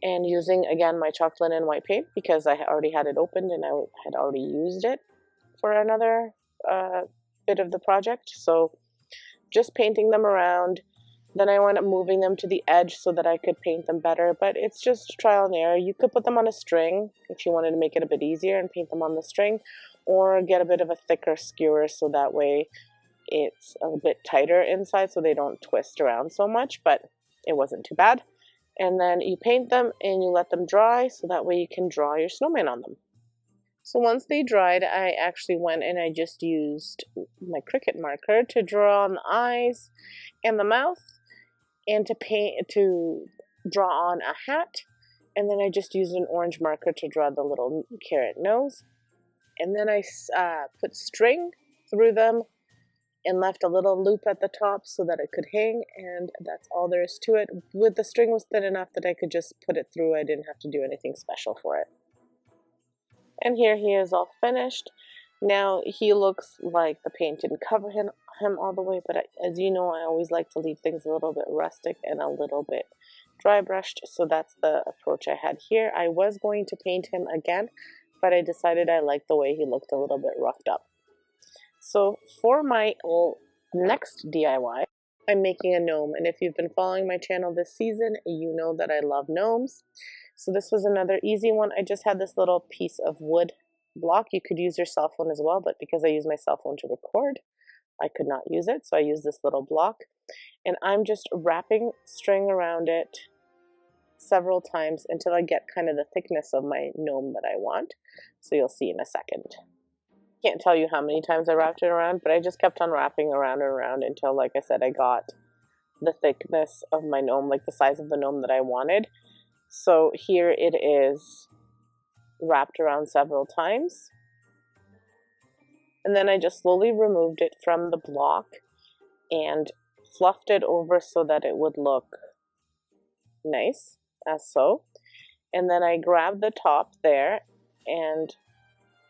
And using, again, my chalk linen white paint because I already had it opened and I had already used it for another bit of the project. So just painting them around. Then I wound up moving them to the edge so that I could paint them better, but it's just trial and error. You could put them on a string if you wanted to make it a bit easier and paint them on the string, or get a bit of a thicker skewer so that way it's a bit tighter inside so they don't twist around so much, but it wasn't too bad. And then you paint them and you let them dry so that way you can draw your snowman on them. So once they dried, I actually went and I just used my Cricut marker to draw on the eyes and the mouth, and to draw on a hat, and then I just used an orange marker to draw the little carrot nose, and then I put string through them and left a little loop at the top so that it could hang, and that's all there is to it. The string was thin enough that I could just put it through. I didn't have to do anything special for it. And here he is all finished. Now he looks like the paint didn't cover him all the way, but as you know, I always like to leave things a little bit rustic and a little bit dry brushed, so that's the approach I had here. I was going to paint him again, but I decided I liked the way he looked a little bit roughed up. So for my next DIY, I'm making a gnome, and if you've been following my channel this season, you know that I love gnomes. So this was another easy one. I just had this little piece of wood block. You could use your cell phone as well, but because I use my cell phone to record, I could not use it, so I used this little block. And I'm just wrapping string around it several times until I get kind of the thickness of my gnome that I want. So you'll see in a second. Can't tell you how many times I wrapped it around, but I just kept on wrapping around and around until, like I said, I got the thickness of my gnome, like the size of the gnome that I wanted. So here it is wrapped around several times. And then I just slowly removed it from the block and fluffed it over so that it would look nice, as so. And then I grabbed the top there and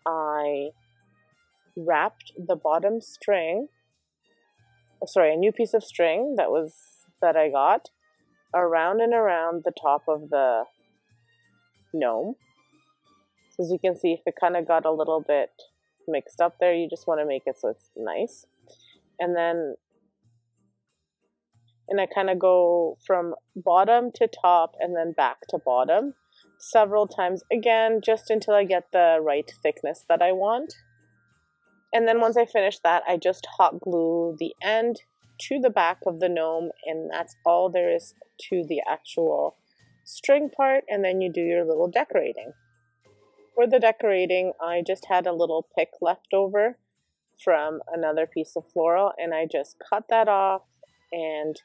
I wrapped the bottom string, a new piece of string that I got around and around the top of the gnome. So as you can see, if it kind of got a little bit mixed up there, you just want to make it so it's nice. And I kind of go from bottom to top and then back to bottom several times, again, just until I get the right thickness that I want. And then once I finish that, I just hot glue the end to the back of the gnome, and that's all there is to the actual string part, and then you do your little decorating. For the decorating, I just had a little pick left over from another piece of floral, and I just cut that off and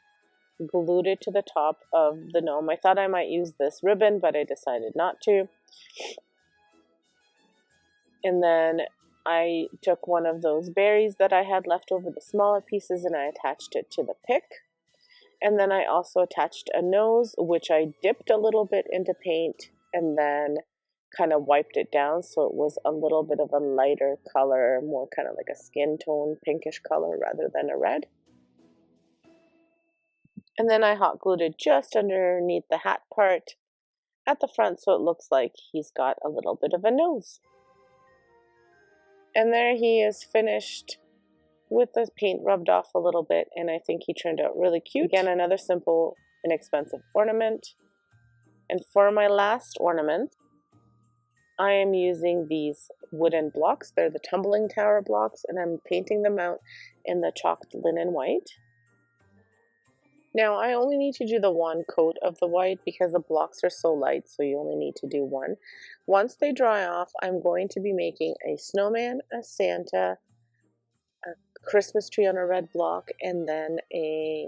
glued it to the top of the gnome. I thought I might use this ribbon, but I decided not to. And then I took one of those berries that I had left over, the smaller pieces, and I attached it to the pick. And then I also attached a nose, which I dipped a little bit into paint and then kind of wiped it down so it was a little bit of a lighter color, more kind of like a skin tone pinkish color rather than a red. And then I hot glued it just underneath the hat part at the front so it looks like he's got a little bit of a nose. And there he is, finished with the paint rubbed off a little bit, and I think he turned out really cute. Again, another simple, inexpensive ornament. And for my last ornament, I am using these wooden blocks. They're the tumbling tower blocks, and I'm painting them out in the chalked linen white. Now, I only need to do the one coat of the white because the blocks are so light, so you only need to do one. Once they dry off, I'm going to be making a snowman, a Santa, a Christmas tree on a red block, and then a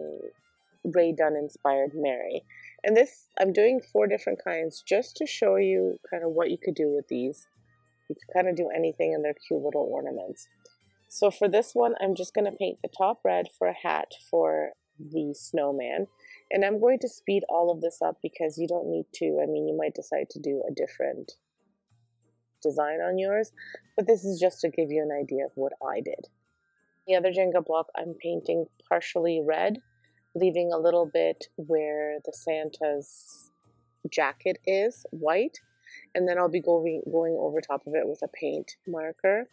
Ray Dunn inspired Mary. And this, I'm doing 4 different kinds just to show you kind of what you could do with these. You could kind of do anything, and they're cute little ornaments. So for this one, I'm just going to paint the top red for a hat for the snowman, and I'm going to speed all of this up because you don't need to. I mean, you might decide to do a different design on yours, but this is just to give you an idea of what I did. The other Jenga block, I'm painting partially red, leaving a little bit where the Santa's jacket is white, and then I'll be going over top of it with a paint marker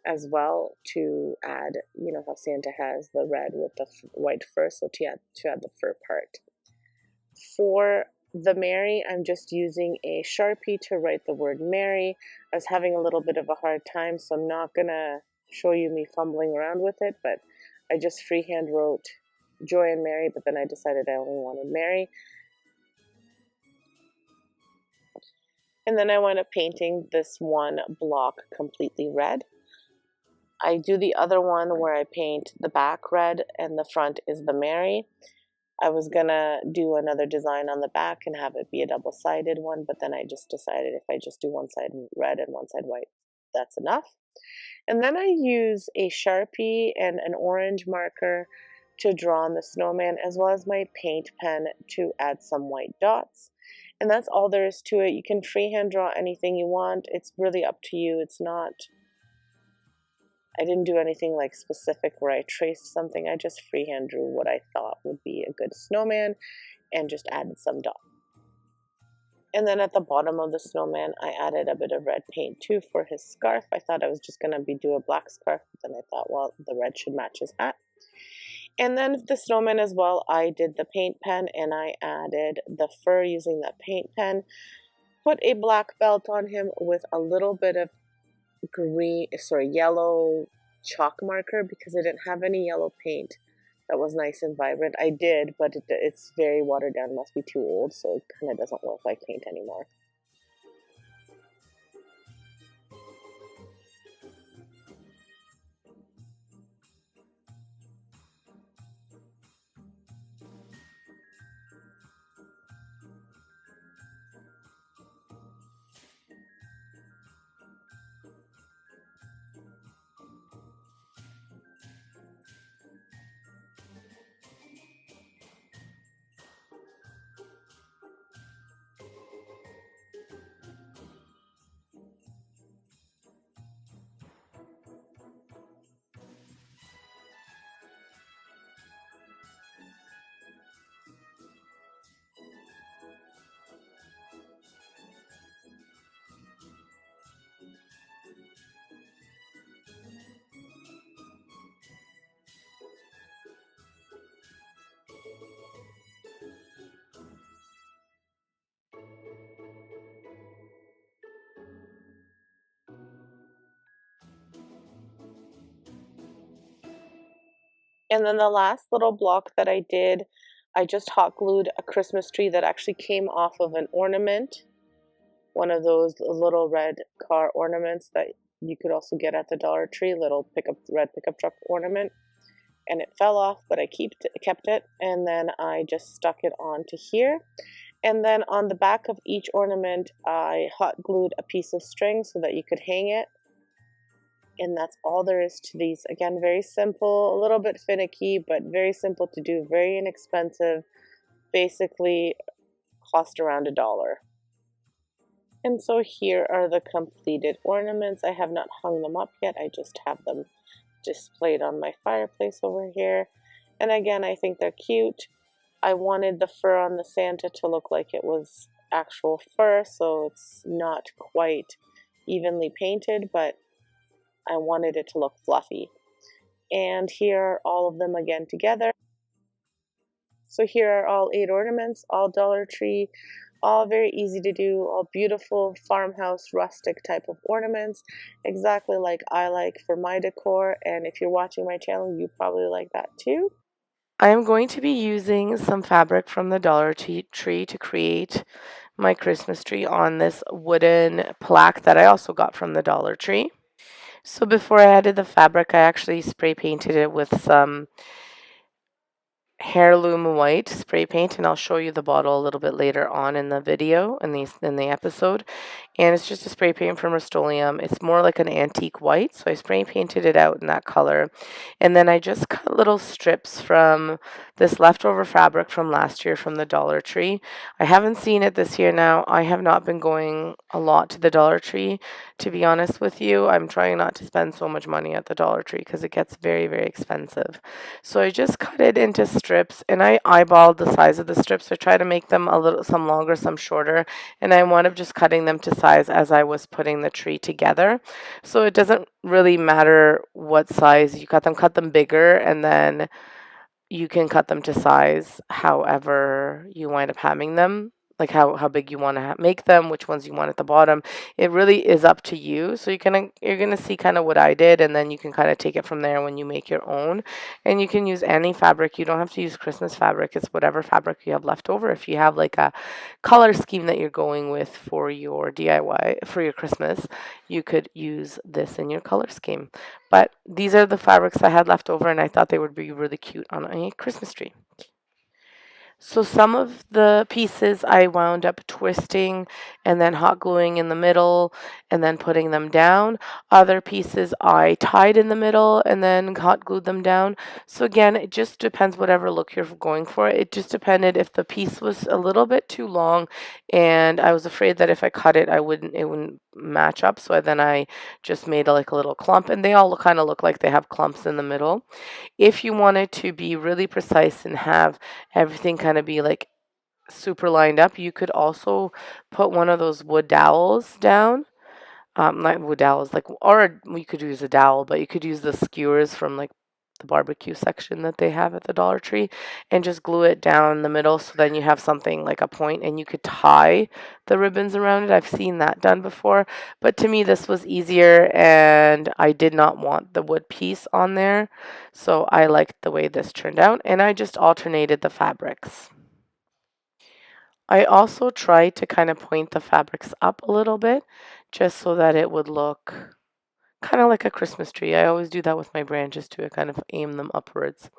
as well to add, you know how Santa has the red with the white fur, so to add the fur part. For the Mary, I'm just using a Sharpie to write the word Mary. I was having a little bit of a hard time, so I'm not gonna show you me fumbling around with it, but I just freehand wrote Joy and Mary, but then I decided I only wanted Mary. And then I wound up painting this one block completely red. I do the other one where I paint the back red and the front is the Mary. I was gonna do another design on the back and have it be a double-sided one, but then I just decided if I just do one side red and one side white, that's enough. And then I use a Sharpie and an orange marker to draw on the snowman, as well as my paint pen to add some white dots. And that's all there is to it. You can freehand draw anything you want. It's really up to you. It's not, I didn't do anything like specific where I traced something. I just freehand drew what I thought would be a good snowman and just added some dots. And then at the bottom of the snowman, I added a bit of red paint too for his scarf. I thought I was just going to do a black scarf, but then I thought, well, the red should match his hat. And then the snowman as well, I did the paint pen and I added the fur using that paint pen. Put a black belt on him with a little bit of yellow chalk marker because I didn't have any yellow paint that was nice and vibrant. I did, but it's very watered down, must be too old, so it kind of doesn't look like paint anymore. And then the last little block that I did, I just hot glued a Christmas tree that actually came off of an ornament, one of those little red car ornaments that you could also get at the Dollar Tree, little red pickup truck ornament. And it fell off, but I kept it, and then I just stuck it onto here. And then on the back of each ornament, I hot glued a piece of string so that you could hang it. And that's all there is to these. Again, very simple, a little bit finicky, but very simple to do, very inexpensive. Basically cost around $1. And so here are the completed ornaments. I have not hung them up yet. I just have them displayed on my fireplace over here. And again, I think they're cute. I wanted the fur on the Santa to look like it was actual fur, so it's not quite evenly painted, but I wanted it to look fluffy. And here are all of them again together. So here are all 8 ornaments, all Dollar Tree, all very easy to do, all beautiful farmhouse rustic type of ornaments, exactly like I like for my decor. And if you're watching my channel, you probably like that too. I am going to be using some fabric from the Dollar Tree to create my Christmas tree on this wooden plaque that I also got from the Dollar Tree. So before I added the fabric, I actually spray painted it with some heirloom white spray paint, and I'll show you the bottle a little bit later on in the video, in the episode. And it's just a spray paint from Rust-Oleum. It's more like an antique white, so I spray painted it out in that color. And then I just cut little strips from this leftover fabric from last year from the Dollar Tree. I haven't seen it this year now. I have not been going a lot to the Dollar Tree, to be honest with you. I'm trying not to spend so much money at the Dollar Tree because it gets very, very expensive. So I just cut it into strips, and I eyeballed the size of the strips. I try to make them some longer, some shorter, and I wound up just cutting them to size as I was putting the tree together. So it doesn't really matter what size you cut them bigger, and then you can cut them to size however you wind up having them, like how big you want to make them, which ones you want at the bottom. It really is up to you. So you're gonna see kind of what I did, and then you can kind of take it from there when you make your own. And you can use any fabric. You don't have to use Christmas fabric. It's whatever fabric you have left over. If you have like a color scheme that you're going with for your DIY for your Christmas, you could use this in your color scheme. But these are the fabrics I had left over, and I thought they would be really cute on a Christmas tree. So some of the pieces I wound up twisting and then hot gluing in the middle and then putting them down. Other pieces I tied in the middle and then hot glued them down. So again, it just depends whatever look you're going for. It just depended if the piece was a little bit too long, and I was afraid that if I cut it, it wouldn't match up. So then I just made like a little clump, and they all kind of look like they have clumps in the middle. If you wanted to be really precise and have everything kind of be like super lined up, you could also put one of those wood dowels down. Not wood dowels, like, or you could use a dowel, but you could use the skewers from like the barbecue section that they have at the Dollar Tree, and just glue it down the middle, so then you have something like a point, and you could tie the ribbons around it. I've seen that done before, but to me this was easier, and I did not want the wood piece on there, so I liked the way this turned out, and I just alternated the fabrics. I also tried to kind of point the fabrics up a little bit, just so that it would look kind of like a Christmas tree. I always do that with my branches too. I kind of aim them upwards.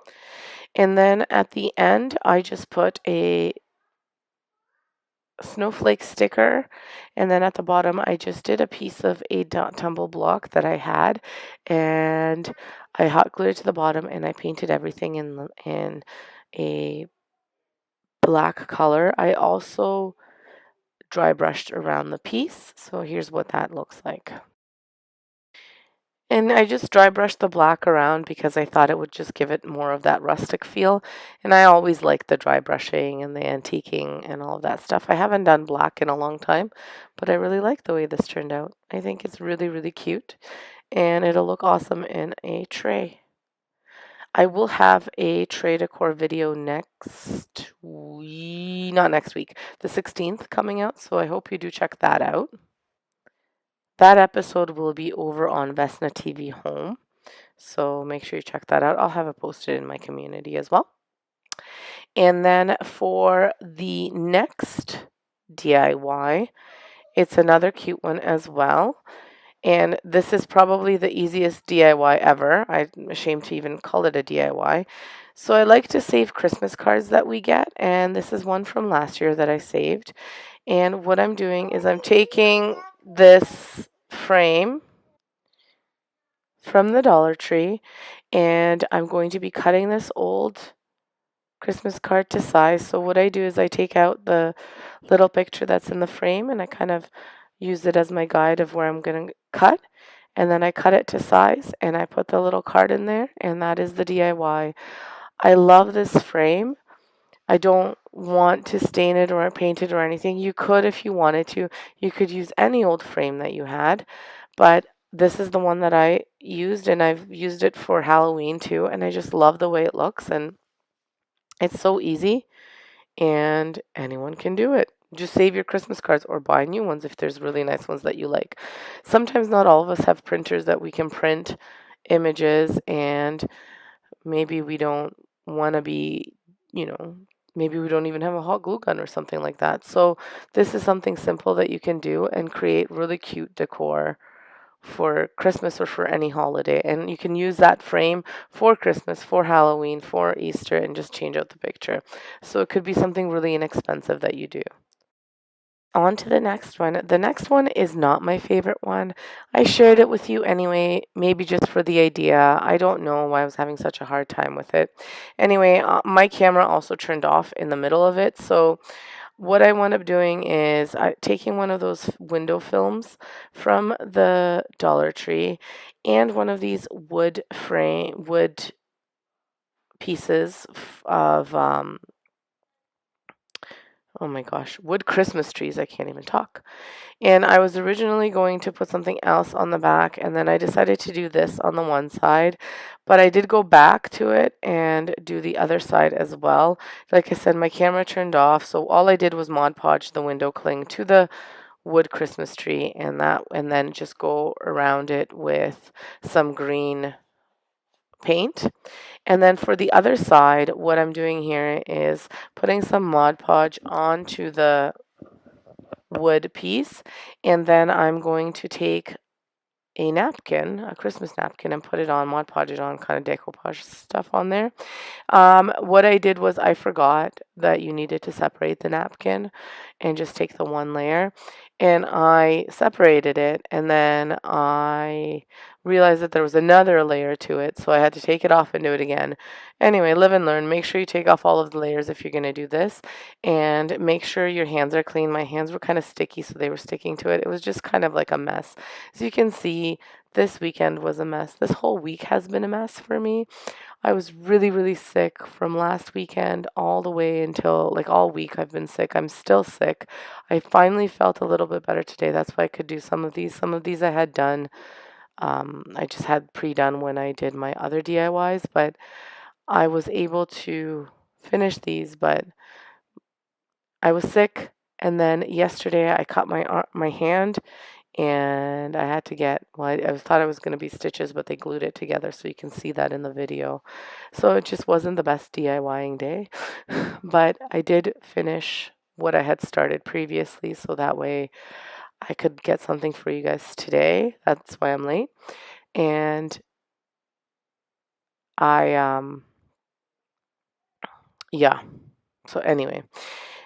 And then at the end, I just put a snowflake sticker, and then at the bottom I just did a piece of a tumble block that I had, and I hot glued it to the bottom, and I painted everything in a black color. I also dry brushed around the piece, so here's what that looks like. And I just dry brushed the black around because I thought it would just give it more of that rustic feel. And I always like the dry brushing and the antiquing and all of that stuff. I haven't done black in a long time, but I really like the way this turned out. I think it's really, really cute, and it'll look awesome in a tray. I will have a tray decor video next week, not next week, the 16th coming out, so I hope you do check that out. That episode will be over on Vesna TV Home. So make sure you check that out. I'll have it posted in my community as well. And then for the next DIY, it's another cute one as well. And this is probably the easiest DIY ever. I'm ashamed to even call it a DIY. So I like to save Christmas cards that we get, and this is one from last year that I saved. And what I'm doing is I'm taking this frame from the Dollar Tree, and I'm going to be cutting this old Christmas card to size. So what I do is I take out the little picture that's in the frame and I kind of use it as my guide of where I'm going to cut. And then I cut it to size and I put the little card in there, and that is the DIY. I love this frame. I don't want to stain it or paint it or anything. You could if you wanted to. You could use any old frame that you had, but this is the one that I used, and I've used it for Halloween too, and I just love the way it looks, and it's so easy and anyone can do it. Just save your Christmas cards or buy new ones if there's really nice ones that you like. Sometimes not all of us have printers that we can print images, and maybe we don't want to be, maybe we don't even have a hot glue gun or something like that. So this is something simple that you can do and create really cute decor for Christmas or for any holiday. And you can use that frame for Christmas, for Halloween, for Easter, and just change out the picture. So it could be something really inexpensive that you do. On to the next one. The next one is not my favorite one. I shared it with you anyway, maybe just for the idea. I don't know why I was having such a hard time with it. Anyway, my camera also turned off in the middle of it. So what I wound up doing is taking one of those window films from the Dollar Tree and one of these wood pieces of oh my gosh, wood Christmas trees. I can't even talk. And I was originally going to put something else on the back, and then I decided to do this on the one side, but I did go back to it and do the other side as well. Like I said, my camera turned off, so all I did was Mod Podge the window cling to the wood Christmas tree, and then just go around it with some green paint. And then for the other side, what I'm doing here is putting some Mod Podge onto the wood piece, and then I'm going to take a napkin, a Christmas napkin, and put it on, Mod Podge it on, kind of decoupage stuff on there. What I did was I forgot that you needed to separate the napkin and just take the one layer, and I separated it, and then I realized that there was another layer to it, so I had to take it off and do it again. Anyway, live and learn. Make sure you take off all of the layers if you're going to do this, and make sure your hands are clean. My hands were kind of sticky, so they were sticking to it. It was just kind of like a mess. As you can see, this weekend was a mess. This whole week has been a mess for me. I was really, really sick from last weekend all the way until, like, all week I've been sick. I'm still sick. I finally felt a little bit better today. That's why I could do some of these. Some of these I had done. I just had pre-done when I did my other DIYs, but I was able to finish these, but I was sick. And then yesterday I cut my hand, and I had to get, well, I thought it was going to be stitches, but they glued it together, so you can see that in the video. So it just wasn't the best DIYing day, but I did finish what I had started previously, so that way I could get something for you guys today. That's why I'm late. And yeah. So anyway,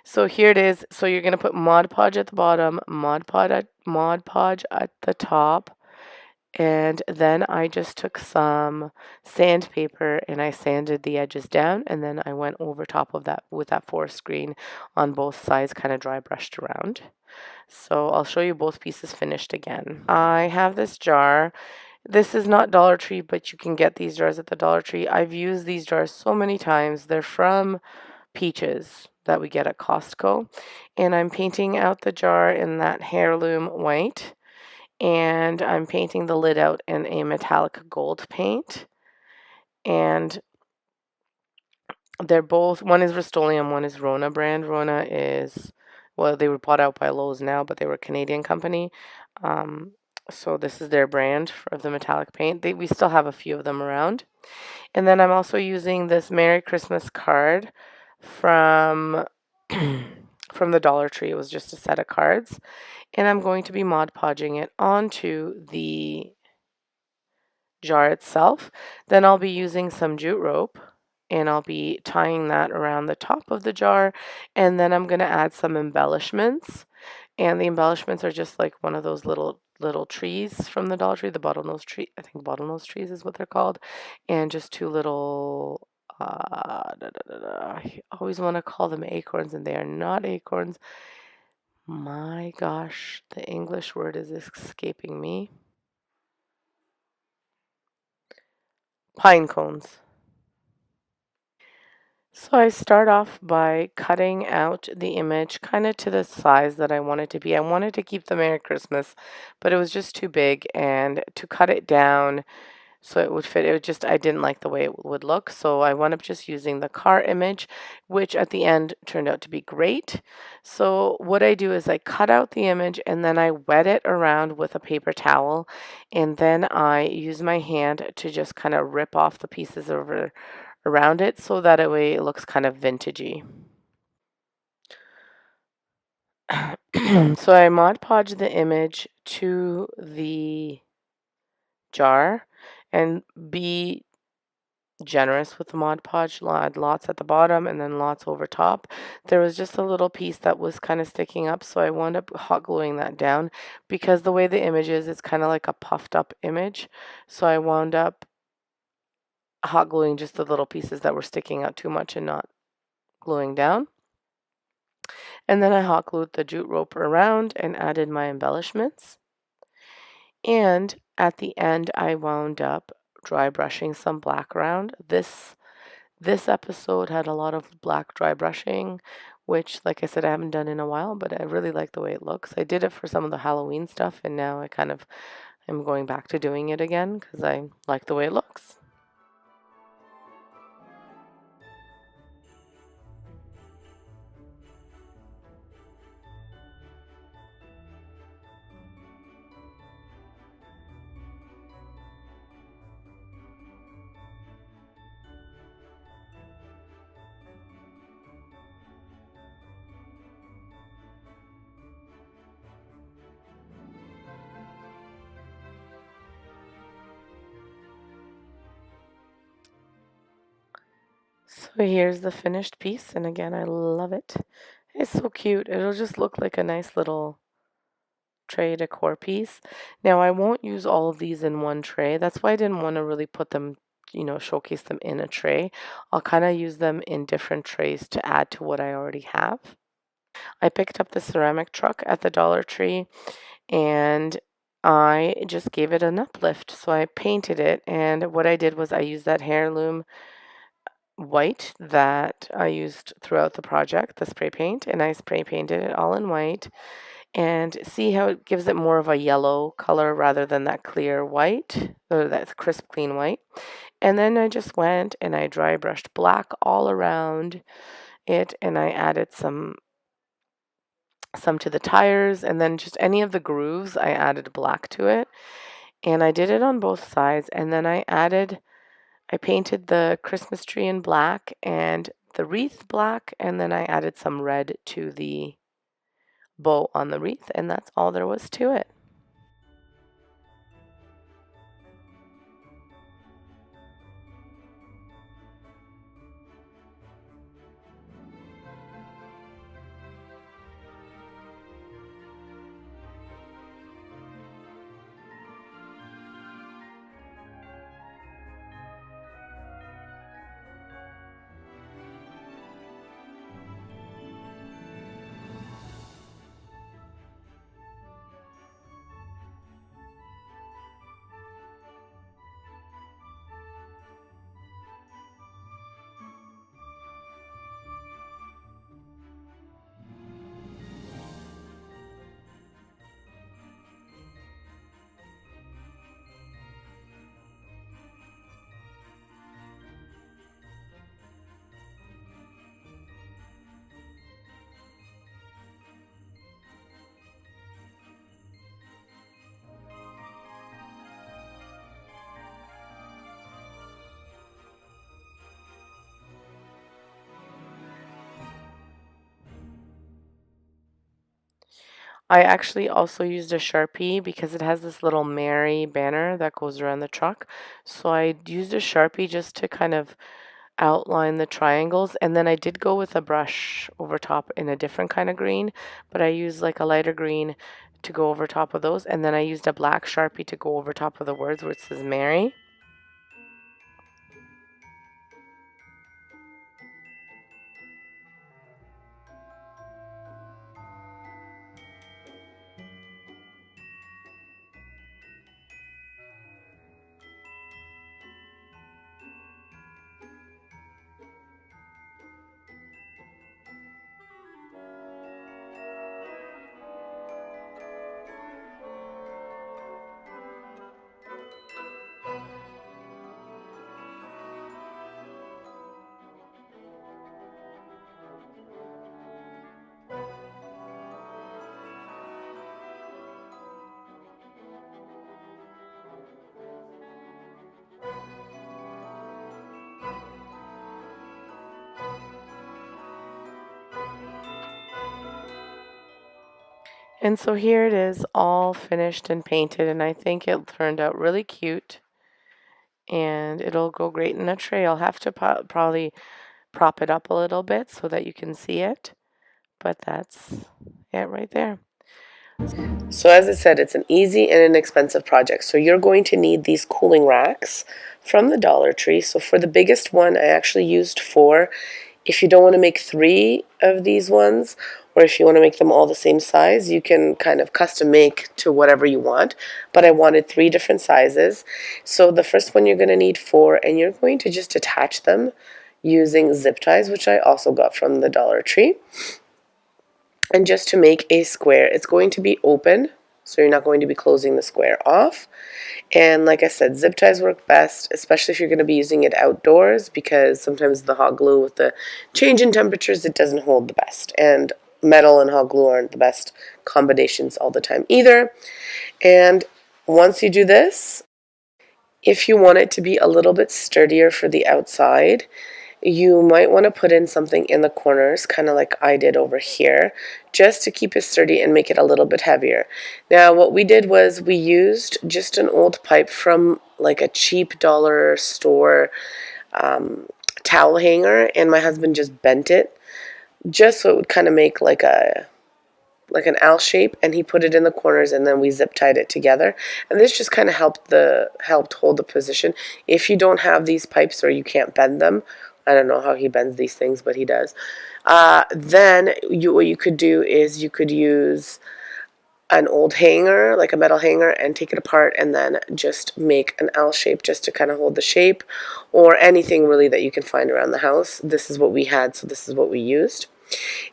so here it is. So you're going to put Mod Podge at the bottom, Mod Podge at the top. And then I just took some sandpaper and I sanded the edges down, and then I went over top of that with that forest green on both sides, kind of dry brushed around. So I'll show you both pieces finished again. I have this jar. This is not Dollar Tree, but you can get these jars at the Dollar Tree. I've used these jars so many times. They're from Peaches that we get at Costco. And I'm painting out the jar in that heirloom white. And I'm painting the lid out in a metallic gold paint. And they're both, one is Rust-Oleum, one is Rona brand. Rona is, well, they were bought out by Lowe's now, but they were a Canadian company. So this is their brand of the metallic paint. We still have a few of them around. And then I'm also using this Merry Christmas card from from the Dollar Tree. It was just a set of cards. And I'm going to be Mod Podging it onto the jar itself. Then I'll be using some jute rope and I'll be tying that around the top of the jar. And then I'm going to add some embellishments. And the embellishments are just like one of those little trees from the Dollar Tree, the bottlenose tree. I think bottlenose trees is what they're called. And just two little I always want to call them acorns, and they are not acorns. My gosh, the English word is escaping me. Pine cones. So I start off by cutting out the image kind of to the size that I want it to be. I wanted to keep the Merry Christmas, but it was just too big, and to cut it down so it would fit, it would just, I didn't like the way it would look. So I wound up just using the car image, which at the end turned out to be great. So what I do is I cut out the image and then I wet it around with a paper towel, and then I use my hand to just kind of rip off the pieces around it so that way it looks kind of vintagey. So I Mod Podge the image to the jar, and be generous with the Mod Podge. Add lots at the bottom and then lots over top. There was just a little piece that was kind of sticking up, so I wound up hot gluing that down because the way the image is, it's kind of like a puffed up image. So I wound up hot gluing just the little pieces that were sticking out too much and not gluing down. And then I hot glued the jute rope around and added my embellishments. And at the end, I wound up dry brushing some black around. This episode had a lot of black dry brushing, which, like I said, I haven't done in a while, but I really like the way it looks. I did it for some of the Halloween stuff, and now I kind of am going back to doing it again because I like the way it looks. So here's the finished piece, and again, I love it. It's so cute. It'll just look like a nice little tray decor piece. Now I won't use all of these in one tray. That's why I didn't want to really put them, showcase them in a tray. I'll kind of use them in different trays to add to what I already have. I picked up the ceramic truck at the Dollar Tree and I just gave it an uplift. So I painted it, and what I did was I used that heirloom white that I used throughout the project, the spray paint, and I spray painted it all in white. And see how it gives it more of a yellow color rather than that clear white, or that crisp clean white. And then I just went and I dry brushed black all around it, and I added some to the tires, and then just any of the grooves I added black to it. And I did it on both sides, and then I painted the Christmas tree in black and the wreath black, and then I added some red to the bow on the wreath, and that's all there was to it. I actually also used a Sharpie because it has this little Mary banner that goes around the truck. So I used a Sharpie just to kind of outline the triangles, and then I did go with a brush over top in a different kind of green, but I used like a lighter green to go over top of those, and then I used a black Sharpie to go over top of the words where it says Mary. And so here it is, all finished and painted, and I think it turned out really cute, and it'll go great in a tray. I'll have to probably prop it up a little bit so that you can see it, but that's it right there. So as I said, it's an easy and inexpensive project. So you're going to need these cooling racks from the Dollar Tree. So for the biggest one, I actually used 4. If you don't want to make 3 of these ones, or if you want to make them all the same size, you can kind of custom make to whatever you want. But I wanted 3 different sizes. So the first one you're going to need 4, and you're going to just attach them using zip ties, which I also got from the Dollar Tree. And just to make a square, it's going to be open, so you're not going to be closing the square off. And like I said, zip ties work best, especially if you're going to be using it outdoors, because sometimes the hot glue with the change in temperatures, it doesn't hold the best. And metal and hot glue aren't the best combinations all the time either. And once you do this, if you want it to be a little bit sturdier for the outside, you might want to put in something in the corners, kind of like I did over here, just to keep it sturdy and make it a little bit heavier. Now, what we did was we used just an old pipe from like a cheap dollar store towel hanger, and my husband just bent it just so it would kind of make like an L shape, and he put it in the corners, and then we zip tied it together, and this just kind of helped hold the position. If you don't have these pipes or you can't bend them, I don't know how he bends these things, but he does. Then what you could do is you could use an old hanger, like a metal hanger, and take it apart and then just make an L shape just to kind of hold the shape, or anything really that you can find around the house. This is what we had, so this is what we used.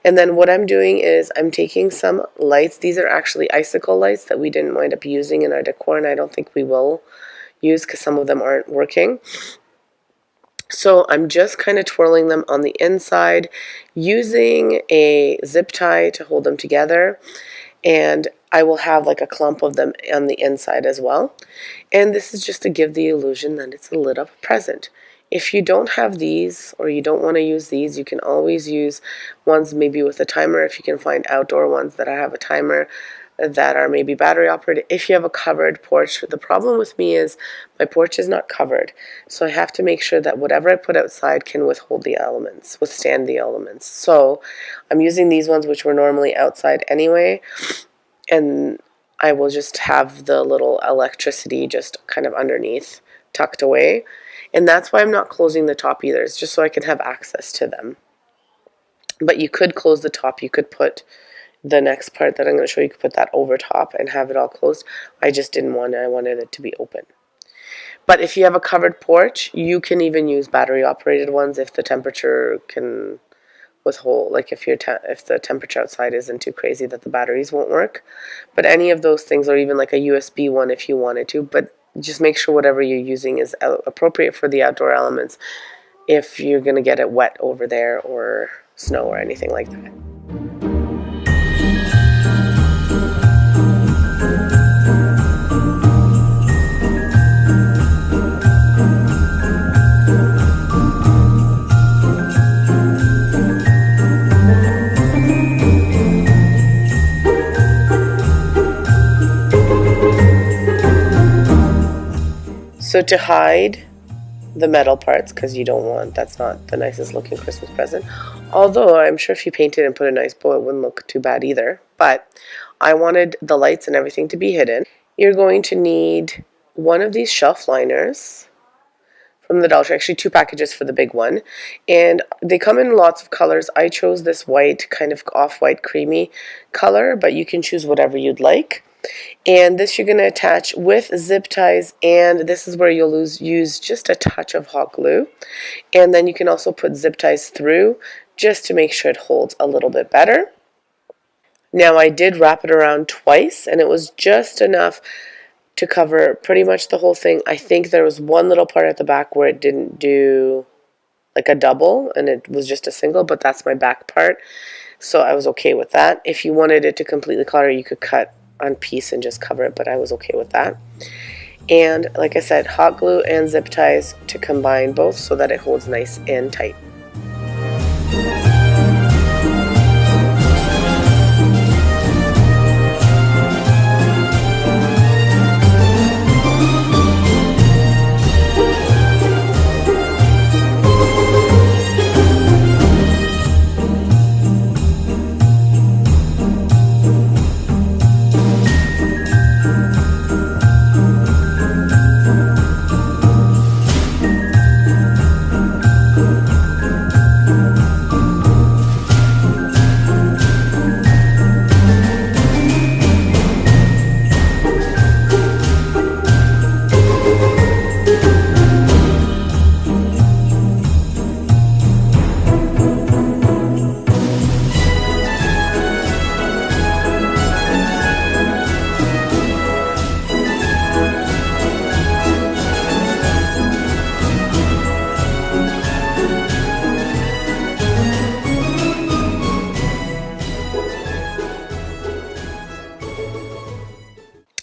And then what I'm doing is I'm taking some lights. These are actually icicle lights that we didn't wind up using in our decor, and I don't think we will use because some of them aren't working. So I'm just kind of twirling them on the inside using a zip tie to hold them together, and I will have like a clump of them on the inside as well. And this is just to give the illusion that it's a lit up present. If you don't have these, or you don't want to use these, you can always use ones maybe with a timer, if you can find outdoor ones that have a timer that are maybe battery operated. If you have a covered porch, the problem with me is my porch is not covered, so I have to make sure that whatever I put outside can withstand the elements. So I'm using these ones, which were normally outside anyway, and I will just have the little electricity just kind of underneath, tucked away. And that's why I'm not closing the top either. It's just so I can have access to them. But you could close the top. You could put the next part that I'm going to show you, could put that over top and have it all closed. I just didn't want it. I wanted it to be open. But if you have a covered porch, you can even use battery operated ones if the temperature can withhold, like if the temperature outside isn't too crazy that the batteries won't work. But any of those things, or even like a USB one if you wanted to, but just make sure whatever you're using is appropriate for the outdoor elements if you're going to get it wet over there or snow or anything like that. So to hide the metal parts, because you don't want, that's not the nicest looking Christmas present, although I'm sure if you painted and put a nice bow it wouldn't look too bad either, but I wanted the lights and everything to be hidden. You're going to need one of these shelf liners from the Dollar Tree, actually 2 packages for the big one, and they come in lots of colors. I chose this white, kind of off-white creamy color, but you can choose whatever you'd like. And this you're going to attach with zip ties, and this is where you'll use just a touch of hot glue, and then you can also put zip ties through just to make sure it holds a little bit better. Now I did wrap it around twice, and it was just enough to cover pretty much the whole thing. I think there was one little part at the back where it didn't do like a double and it was just a single, but that's my back part, so I was okay with that. If you wanted it to completely cover, you could cut on piece and just cover it, but I was okay with that. And like I said, hot glue and zip ties to combine both so that it holds nice and tight.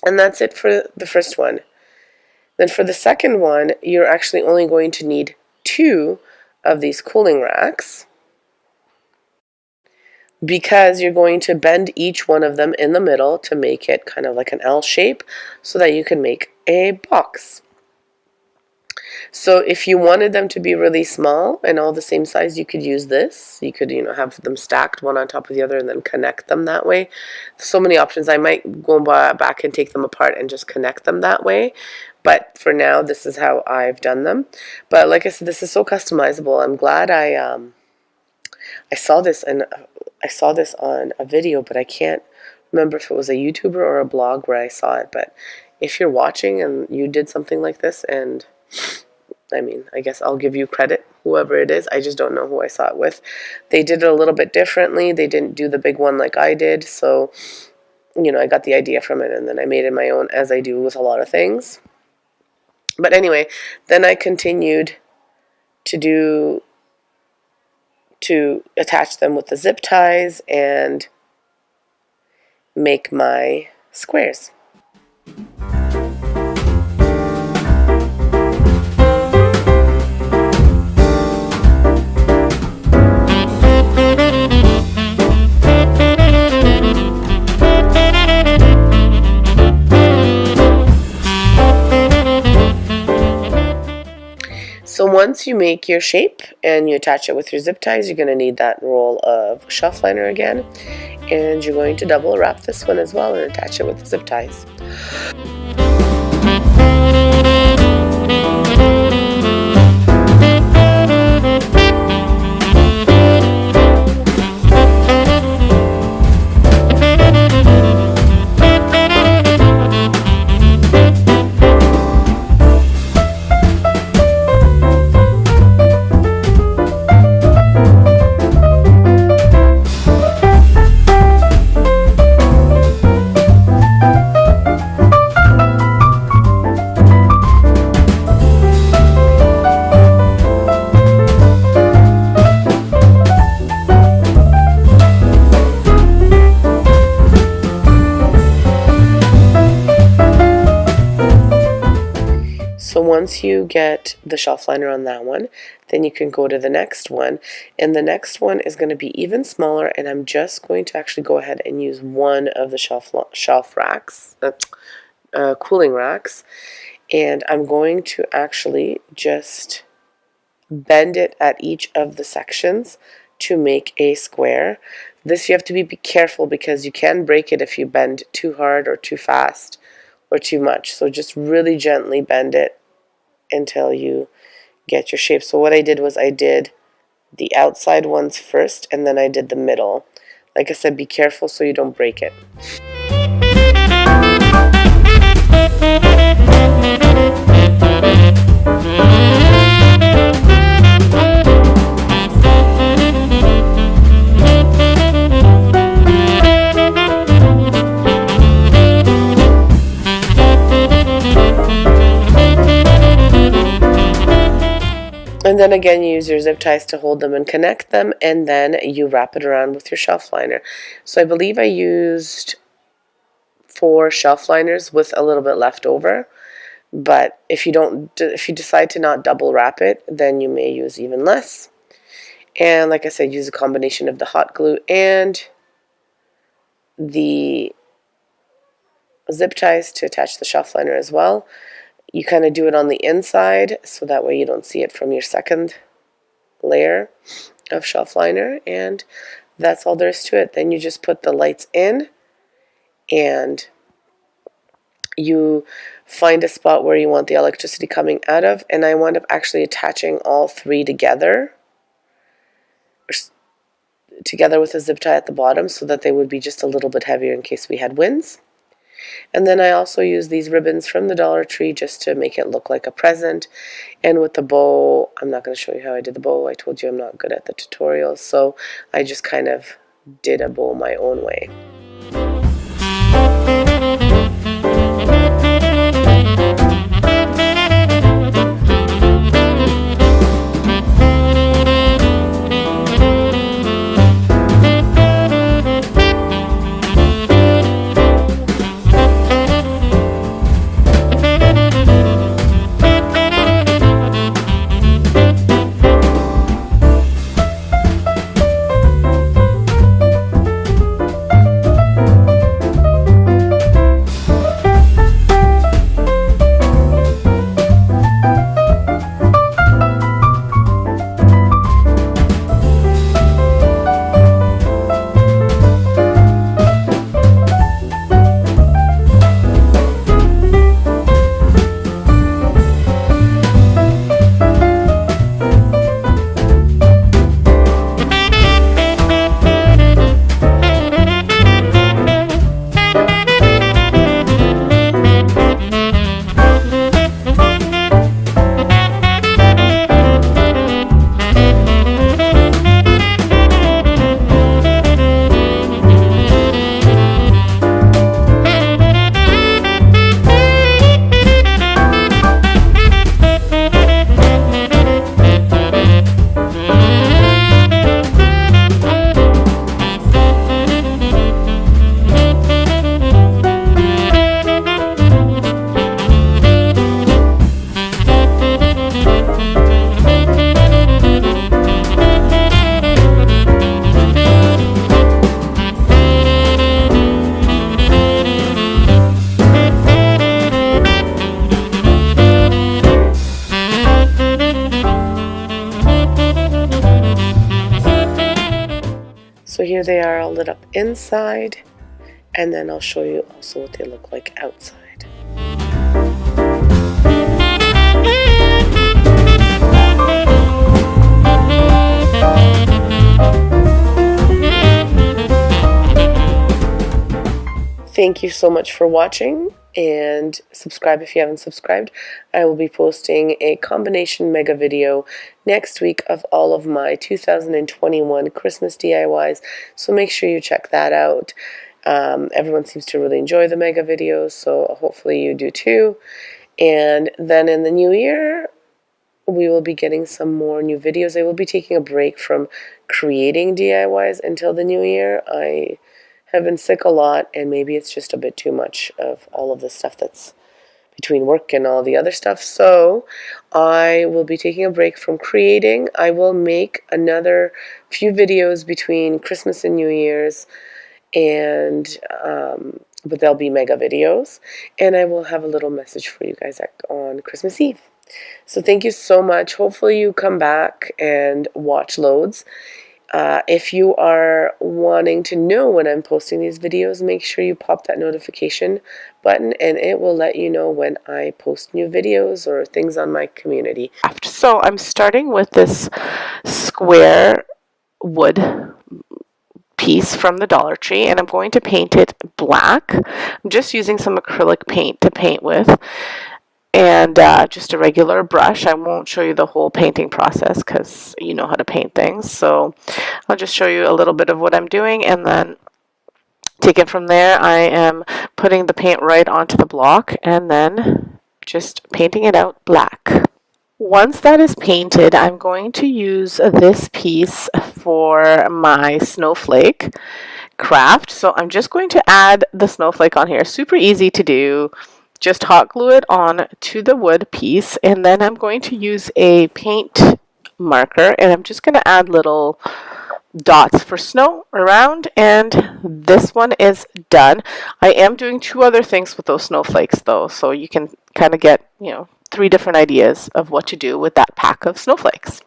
And that's it for the first one. Then for the second one, you're actually only going to need 2 of these cooling racks, because you're going to bend each one of them in the middle to make it kind of like an L shape so that you can make a box. So if you wanted them to be really small and all the same size, you could use this. You could, have them stacked one on top of the other and then connect them that way. So many options. I might go back and take them apart and just connect them that way. But for now, this is how I've done them. But like I said, this is so customizable. I'm glad I saw this, and I saw this on a video, but I can't remember if it was a YouTuber or a blog where I saw it. But if you're watching and you did something like this, and I guess I'll give you credit, whoever it is. I just don't know who I saw it with. They did it a little bit differently. They didn't do the big one like I did. So, I got the idea from it, and then I made it my own, as I do with a lot of things. But anyway, then I continued to attach them with the zip ties and make my squares. So once you make your shape and you attach it with your zip ties, you're going to need that roll of shelf liner again, and you're going to double wrap this one as well and attach it with the zip ties. So once you get the shelf liner on that one, then you can go to the next one, and the next one is going to be even smaller, and I'm just going to actually go ahead and use one of the shelf racks, cooling racks, And I'm going to actually just bend it at each of the sections to make a square. This you have to be careful because you can break it if you bend too hard or too fast or too much. So just really gently bend it until you get your shape. So what I did was I did the outside ones first and then I did the middle. Like I said, be careful so you don't break it. And then again, you use your zip ties to hold them and connect them, and then you wrap it around with your shelf liner. So I believe I used 4 shelf liners with a little bit left over, but if you decide to not double wrap it, then you may use even less. And like I said, use a combination of the hot glue and the zip ties to attach the shelf liner as well. You kind of do it on the inside so that way you don't see it from your second layer of shelf liner, and that's all there is to it. Then you just put the lights in and you find a spot where you want the electricity coming out of, and I wound up actually attaching all 3 together with a zip tie at the bottom so that they would be just a little bit heavier in case we had winds. And then I also use these ribbons from the Dollar Tree just to make it look like a present. And with the bow, I'm not going to show you how I did the bow. I told you I'm not good at the tutorials, so I just kind of did a bow my own way. So here they are all lit up inside, and then I'll show you also what they look like outside. Thank you so much for watching, and subscribe if you haven't subscribed. I will be posting a combination mega video next week of all of my 2021 Christmas DIYs, so make sure you check that out. Everyone seems to really enjoy the mega videos, so hopefully you do too. And then in the new year, we will be getting some more new videos. I will be taking a break from creating DIYs until the new year. I have been sick a lot, and maybe it's just a bit too much of all of the stuff that's between work and all the other stuff. So I will be taking a break from creating. I will make another few videos between Christmas and New Year's, and but they'll be mega videos, and I will have a little message for you guys on Christmas Eve. So thank you so much. Hopefully you come back and watch loads. If you are wanting to know when I'm posting these videos, make sure you pop that notification button and it will let you know when I post new videos or things on my community. So I'm starting with this square wood piece from the Dollar Tree, and I'm going to paint it black. I'm just using some acrylic paint to paint with, and just a regular brush. I won't show you the whole painting process because you know how to paint things, so I'll just show you a little bit of what I'm doing, and then take it from there. I am putting the paint right onto the block and then just painting it out black. Once that is painted, I'm going to use this piece for my snowflake craft. So I'm just going to add the snowflake on here. Super easy to do. Just hot glue it on to the wood piece, and then I'm going to use a paint marker, and I'm just going to add little dots for snow around, and this one is done. I am doing 2 other things with those snowflakes though, so you can kind of get, 3 different ideas of what to do with that pack of snowflakes.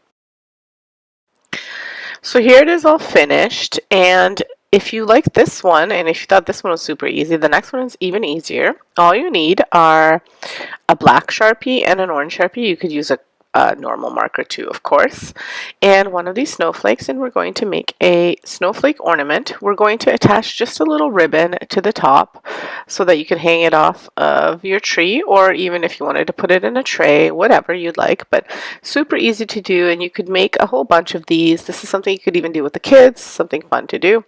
So here it is all finished, and if you like this one, and if you thought this one was super easy, the next one is even easier. All you need are a black Sharpie and an orange Sharpie. You could use a normal marker too, of course, and one of these snowflakes, and we're going to make a snowflake ornament. We're going to attach just a little ribbon to the top so that you can hang it off of your tree, or even if you wanted to put it in a tray, whatever you'd like, but super easy to do, and you could make a whole bunch of these. This is something you could even do with the kids, something fun to do,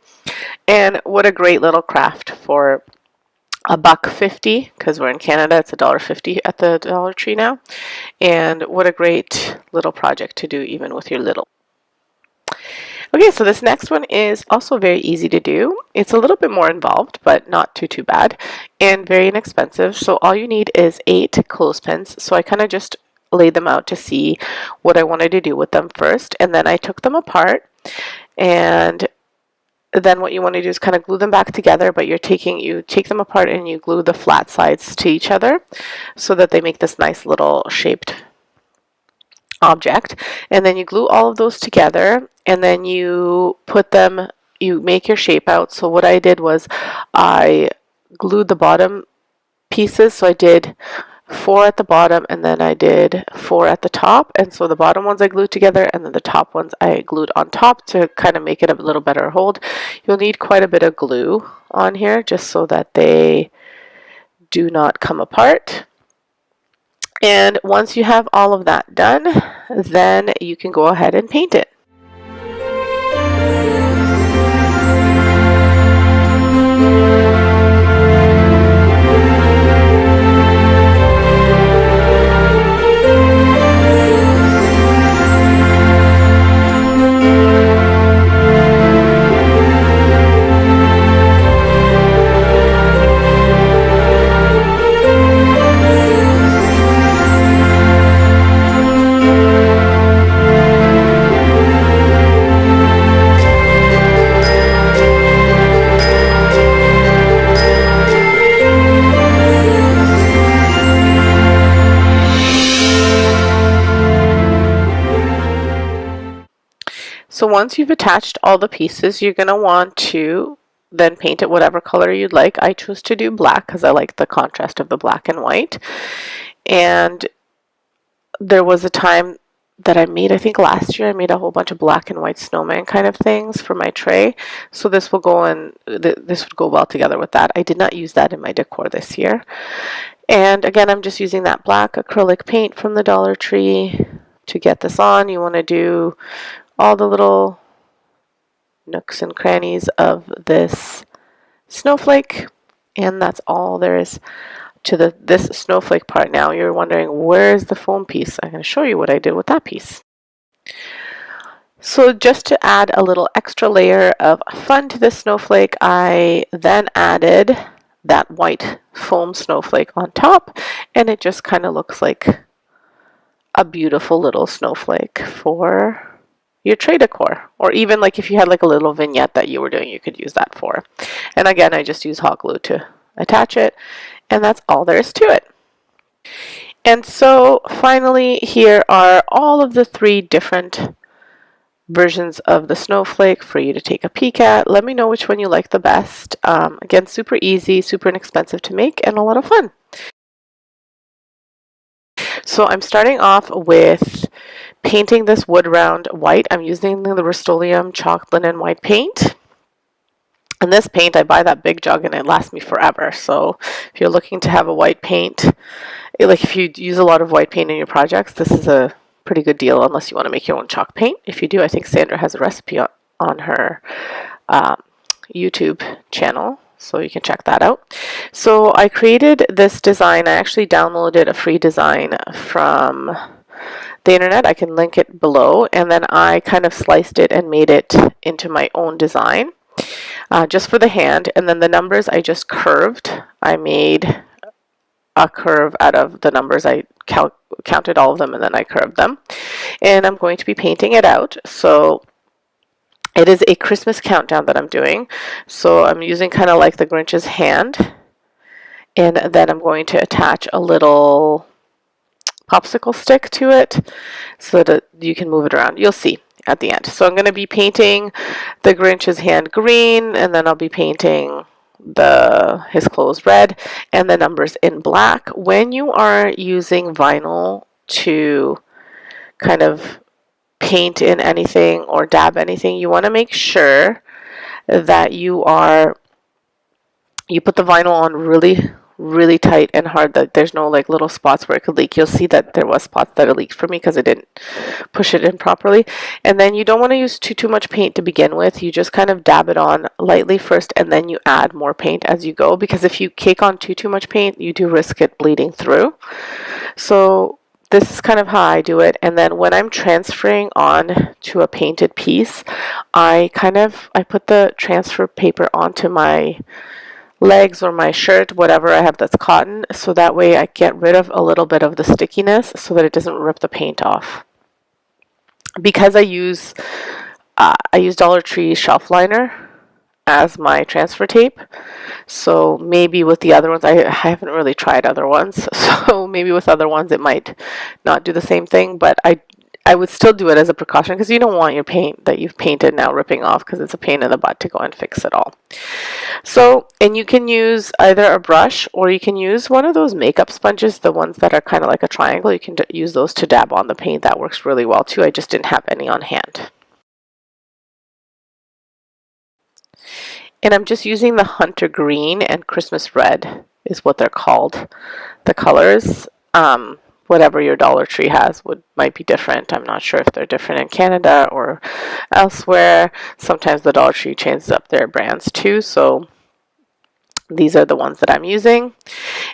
and what a great little craft for $1.50, because we're in Canada. It's $1.50 at the Dollar Tree now, and what a great little project to do even with your little. Okay, so this next one is also very easy to do. It's a little bit more involved, but not too bad, and very inexpensive. So all you need is 8 clothespins. So I kind of just laid them out to see what I wanted to do with them first, and then I took them apart, and then what you want to do is kind of glue them back together, but you take them apart and you glue the flat sides to each other so that they make this nice little shaped object. And then you glue all of those together, and then you make your shape out. So what I did was I glued the bottom pieces. So I did 4 at the bottom, and then I did 4 at the top, and so the bottom ones I glued together, and then the top ones I glued on top to kind of make it a little better hold. You'll need quite a bit of glue on here just so that they do not come apart. And once you have all of that done, then you can go ahead and paint it. So once you've attached all the pieces, you're going to want to then paint it whatever color you'd like. I chose to do black because I like the contrast of the black and white. And there was a time that I think last year, I made a whole bunch of black and white snowman kind of things for my tray. So this will go in, this would go well together with that. I did not use that in my decor this year. And again, I'm just using that black acrylic paint from the Dollar Tree to get this on. You want to do all the little nooks and crannies of this snowflake, and that's all there is to this snowflake part. Now you're wondering, where's the foam piece? I'm going to show you what I did with that piece. So just to add a little extra layer of fun to this snowflake, I then added that white foam snowflake on top, and it just kind of looks like a beautiful little snowflake for your tray decor, or even like if you had like a little vignette that you were doing, you could use that for. And again, I just use hot glue to attach it, and that's all there is to it. And so finally, here are all of the 3 different versions of the snowflake for you to take a peek at. Let me know which one you like the best. Again, super easy, super inexpensive to make, and a lot of fun. So I'm starting off with painting this wood round white. I'm using the Rust-Oleum chalk linen white paint. And this paint, I buy that big jug and it lasts me forever. So if you're looking to have a white paint, like if you use a lot of white paint in your projects, this is a pretty good deal unless you want to make your own chalk paint. If you do, I think Sandra has a recipe on her YouTube channel, so you can check that out. So I created this design. I actually downloaded a free design from the internet. I can link it below, and then I kind of sliced it and made it into my own design. Just for the hand, and then the numbers I just curved. I made a curve out of the numbers. I counted all of them and then I curved them. And I'm going to be painting it out. So it is a Christmas countdown that I'm doing. So I'm using kind of like the Grinch's hand. And then I'm going to attach a little popsicle stick to it so that you can move it around. You'll see at the end. So I'm going to be painting the Grinch's hand green, and then I'll be painting his clothes red, and the numbers in black. When you are using vinyl to kind of paint in anything or dab anything, you want to make sure that you put the vinyl on really tight and hard, that there's no like little spots where it could leak. You'll see that there was spots that it leaked for me because I didn't push it in properly. And then you don't want to use too much paint to begin with. You just kind of dab it on lightly first, and then you add more paint as you go, because if you cake on too much paint, you do risk it bleeding through. So this is kind of how I do it. And then when I'm transferring on to a painted piece, I put the transfer paper onto my legs or my shirt, whatever I have that's cotton, so that way I get rid of a little bit of the stickiness so that it doesn't rip the paint off. Because I use Dollar Tree shelf liner as my transfer tape, so maybe with the other ones, I haven't really tried other ones, so maybe with other ones it might not do the same thing, but I would still do it as a precaution, because you don't want your paint that you've painted now ripping off, because it's a pain in the butt to go and fix it all. So, and you can use either a brush, or you can use one of those makeup sponges, the ones that are kind of like a triangle. You can use those to dab on the paint. That works really well too. I just didn't have any on hand. And I'm just using the Hunter Green and Christmas Red is what they're called, the colors. Whatever your Dollar Tree has might be different. I'm not sure if they're different in Canada or elsewhere. Sometimes the Dollar Tree changes up their brands too, so these are the ones that I'm using.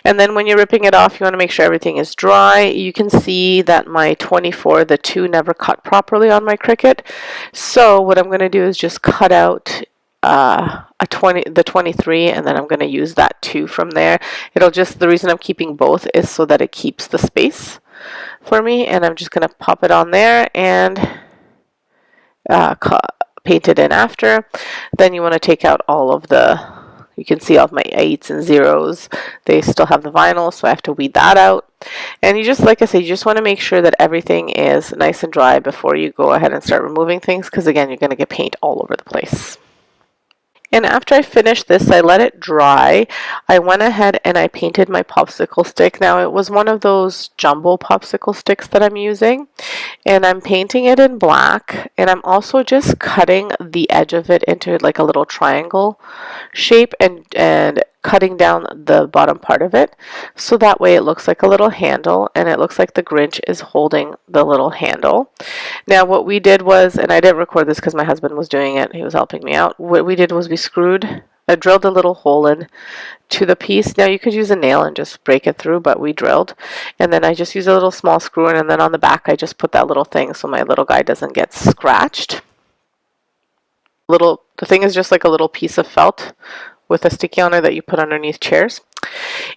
And then when you're ripping it off, you want to make sure everything is dry. You can see that my 24, the 2 never cut properly on my Cricut. So what I'm going to do is just cut out the 23, and then I'm going to use that 2 from there. The reason I'm keeping both is so that it keeps the space for me, and I'm just going to pop it on there and paint it in after. Then you want to take out all of you can see all of my 8s and 0s. They still have the vinyl, so I have to weed that out. And you just, like I say, you just want to make sure that everything is nice and dry before you go ahead and start removing things, because again, you're going to get paint all over the place. And after I finished this, I let it dry. I went ahead and I painted my popsicle stick. Now, it was one of those jumbo popsicle sticks that I'm using, and I'm painting it in black, and I'm also just cutting the edge of it into like a little triangle shape and cutting down the bottom part of it, so that way it looks like a little handle, and it looks like the Grinch is holding the little handle. Now what we did was, and I didn't record this because my husband was doing it, he was helping me out, what we did was I drilled a little hole in to the piece. Now you could use a nail and just break it through, but we drilled, and then I just used a little small screw in, and then on the back I just put that little thing so my little guy doesn't get scratched. The thing is just like a little piece of felt with a sticky on it that you put underneath chairs.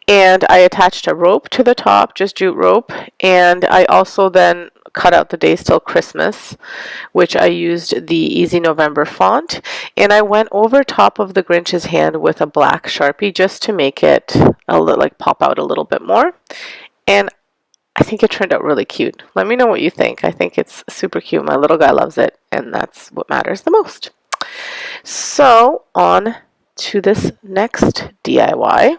And I attached a rope to the top, just jute rope, and I also then cut out the Days Till Christmas, which I used the Easy November font, and I went over top of the Grinch's hand with a black Sharpie just to make it like pop out a little bit more. And I think it turned out really cute. Let me know what you think. I think it's super cute. My little guy loves it, and that's what matters the most. So on to this next DIY.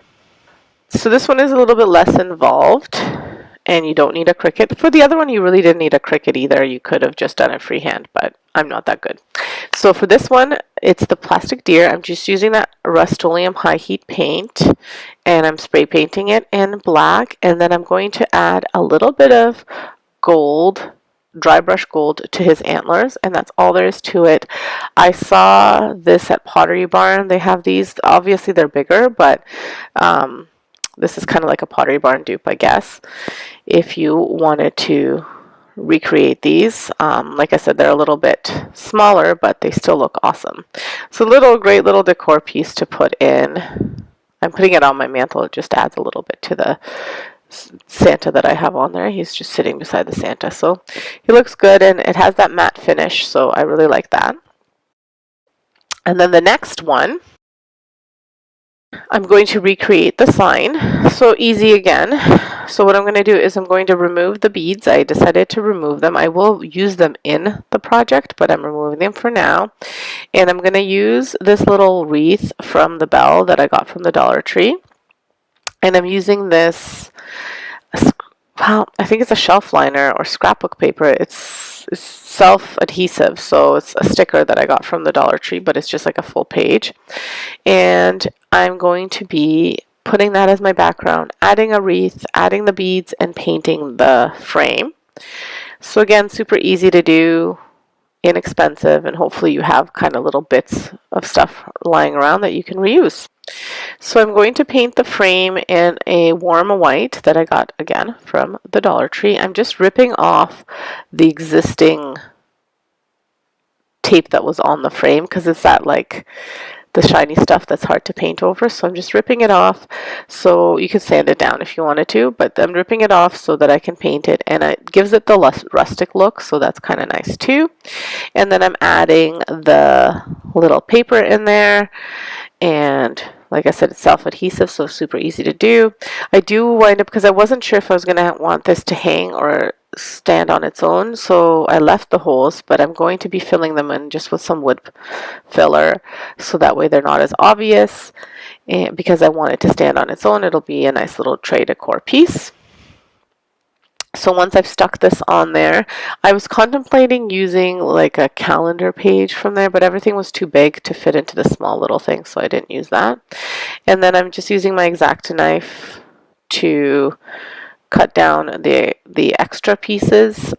So this one is a little bit less involved, and you don't need a Cricut. For the other one, you really didn't need a Cricut either. You could have just done it freehand, but I'm not that good. So for this one, it's the plastic deer. I'm just using that Rust-Oleum high heat paint, and I'm spray painting it in black, and then I'm going to add a little bit of gold, dry brush gold, to his antlers, and that's all there is to it. I saw this at Pottery Barn. They have these. Obviously they're bigger, but this is kind of like a Pottery Barn dupe, I guess, if you wanted to recreate these. Like I said, they're a little bit smaller, but they still look awesome. So great little decor piece to put in. I'm putting it on my mantle. It just adds a little bit to the Santa that I have on there. He's just sitting beside the Santa, so he looks good, and it has that matte finish, so I really like that. And then the next one, I'm going to recreate the sign. So easy again. So what I'm going to do is I'm going to remove the beads. I decided to remove them. I will use them in the project, but I'm removing them for now. And I'm going to use this little wreath from the bell that I got from the Dollar Tree. And I'm using this, well, I think it's a shelf liner or scrapbook paper. It's self-adhesive, so it's a sticker that I got from the Dollar Tree, but it's just like a full page. And I'm going to be putting that as my background, adding a wreath, adding the beads, and painting the frame. So again, super easy to do, inexpensive, and hopefully you have kind of little bits of stuff lying around that you can reuse. So I'm going to paint the frame in a warm white that I got again from the Dollar Tree. I'm just ripping off the existing tape that was on the frame because it's that like the shiny stuff that's hard to paint over. So I'm just ripping it off. So you can sand it down if you wanted to, but I'm ripping it off so that I can paint it, and it gives it the rustic look, so that's kind of nice too. And then I'm adding the little paper in there, and like I said, it's self-adhesive, so super easy to do. I do wind up, because I wasn't sure if I was going to want this to hang or stand on its own, so I left the holes, but I'm going to be filling them in just with some wood filler, so that way they're not as obvious. And because I want it to stand on its own, it'll be a nice little tray decor piece. So once I've stuck this on there, I was contemplating using like a calendar page from there, but everything was too big to fit into the small little thing, so I didn't use that. And then I'm just using my X-Acto knife to cut down the extra pieces,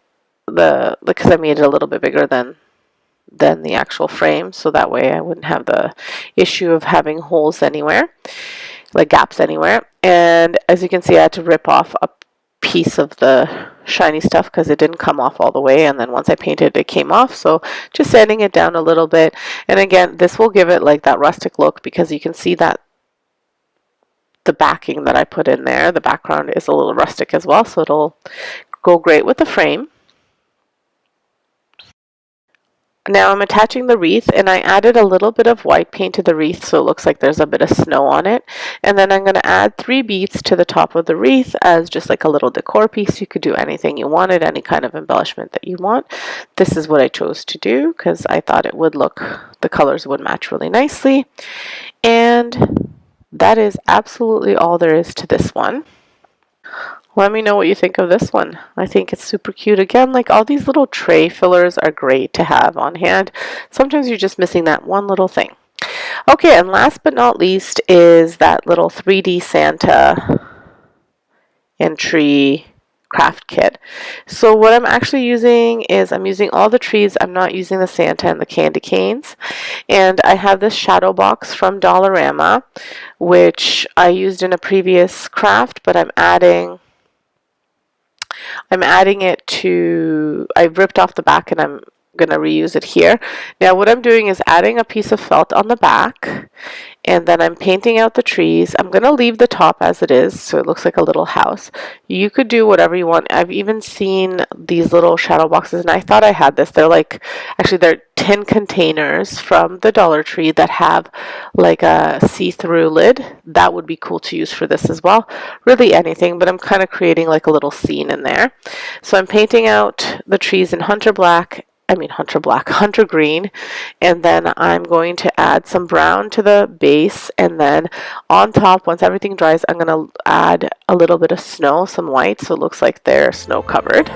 because I made it a little bit bigger than the actual frame, so that way I wouldn't have the issue of having holes anywhere, like gaps anywhere. And as you can see, I had to rip off a piece of the shiny stuff because it didn't come off all the way, and then once I painted it came off, so just sanding it down a little bit. And again, this will give it like that rustic look, because you can see that the backing that I put in there, the background is a little rustic as well, so it'll go great with the frame. Now I'm attaching the wreath, and I added a little bit of white paint to the wreath so it looks like there's a bit of snow on it. And then I'm going to add 3 beads to the top of the wreath as just like a little decor piece. You could do anything you wanted, any kind of embellishment that you want. This is what I chose to do because I thought it would look, the colors would match really nicely. And that is absolutely all there is to this one. Let me know what you think of this one. I think it's super cute. Again, like all these little tray fillers are great to have on hand. Sometimes you're just missing that one little thing. Okay, and last but not least is that little 3D Santa and tree craft kit. So what I'm actually using is I'm using all the trees. I'm not using the Santa and the candy canes. And I have this shadow box from Dollarama, which I used in a previous craft, but I'm adding it to, I've ripped off the back and I'm going to reuse it here. Now what I'm doing is adding a piece of felt on the back, and then I'm painting out the trees. I'm going to leave the top as it is so it looks like a little house. You could do whatever you want. I've even seen these little shadow boxes, and I thought I had this. They're like, actually they're tin containers from the Dollar Tree that have like a see-through lid. That would be cool to use for this as well. Really anything, but I'm kind of creating like a little scene in there. So I'm painting out the trees in hunter green, and then I'm going to add some brown to the base, and then on top, once everything dries, I'm going to add a little bit of snow, some white, so it looks like they're snow covered.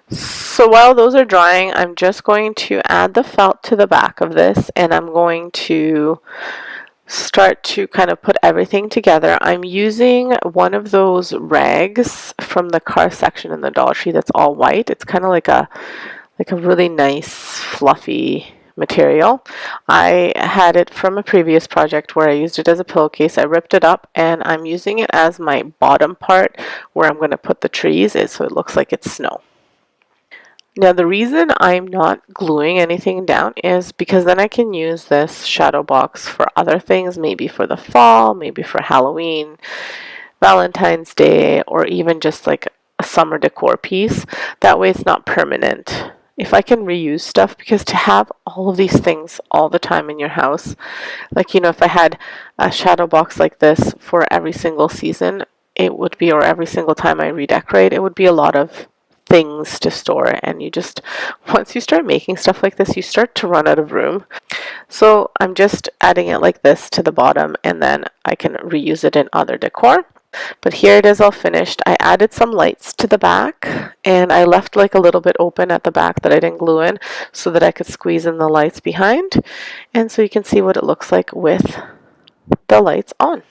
So while those are drying, I'm just going to add the felt to the back of this, and I'm going to start to kind of put everything together. I'm using one of those rags from the car section in the Dollar Tree that's all white. It's kind of like a really nice fluffy material. I had it from a previous project where I used it as a pillowcase. I ripped it up, and I'm using it as my bottom part where I'm going to put the trees, so it looks like it's snow. Now the reason I'm not gluing anything down is because then I can use this shadow box for other things, maybe for the fall, maybe for Halloween, Valentine's Day, or even just like a summer decor piece. That way it's not permanent. If I can reuse stuff, because to have all of these things all the time in your house, like, you know, if I had a shadow box like this for every single season, it would be, or every single time I redecorate, it would be a lot of things to store, and you just, once you start making stuff like this, you start to run out of room. So I'm just adding it like this to the bottom, and then I can reuse it in other decor. But here it is all finished. I added some lights to the back, and I left like a little bit open at the back that I didn't glue in so that I could squeeze in the lights behind, and so you can see what it looks like with the lights on.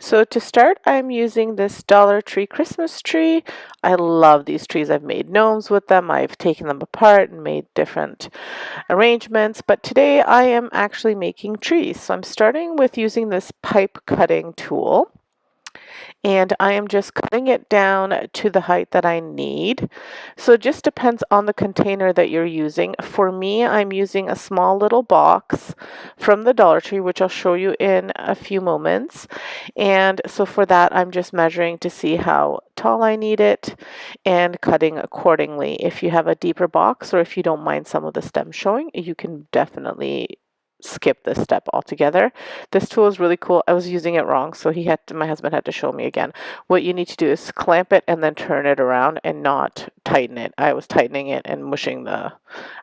So to start, I'm using this Dollar Tree Christmas tree. I love these trees. I've made gnomes with them. I've taken them apart and made different arrangements, but today I am actually making trees. So I'm starting with using this pipe cutting tool, and I am just cutting it down to the height that I need. So it just depends on the container that you're using. For me, I'm using a small little box from the Dollar Tree, which I'll show you in a few moments. And so for that, I'm just measuring to see how tall I need it and cutting accordingly. If you have a deeper box, or if you don't mind some of the stems showing, you can definitely skip this step altogether. This tool is really cool. I was using it wrong, so my husband had to show me again. What you need to do is clamp it and then turn it around and not tighten it. I was tightening it and mushing the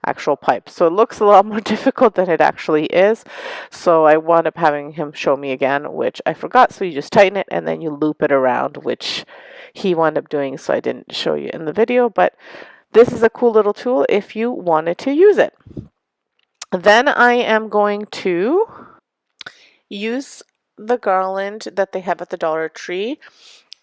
actual pipe. So it looks a lot more difficult than it actually is. So I wound up having him show me again, which I forgot. So you just tighten it and then you loop it around, which he wound up doing, so I didn't show you in the video, but this is a cool little tool if you wanted to use it. Then I am going to use the garland that they have at the Dollar Tree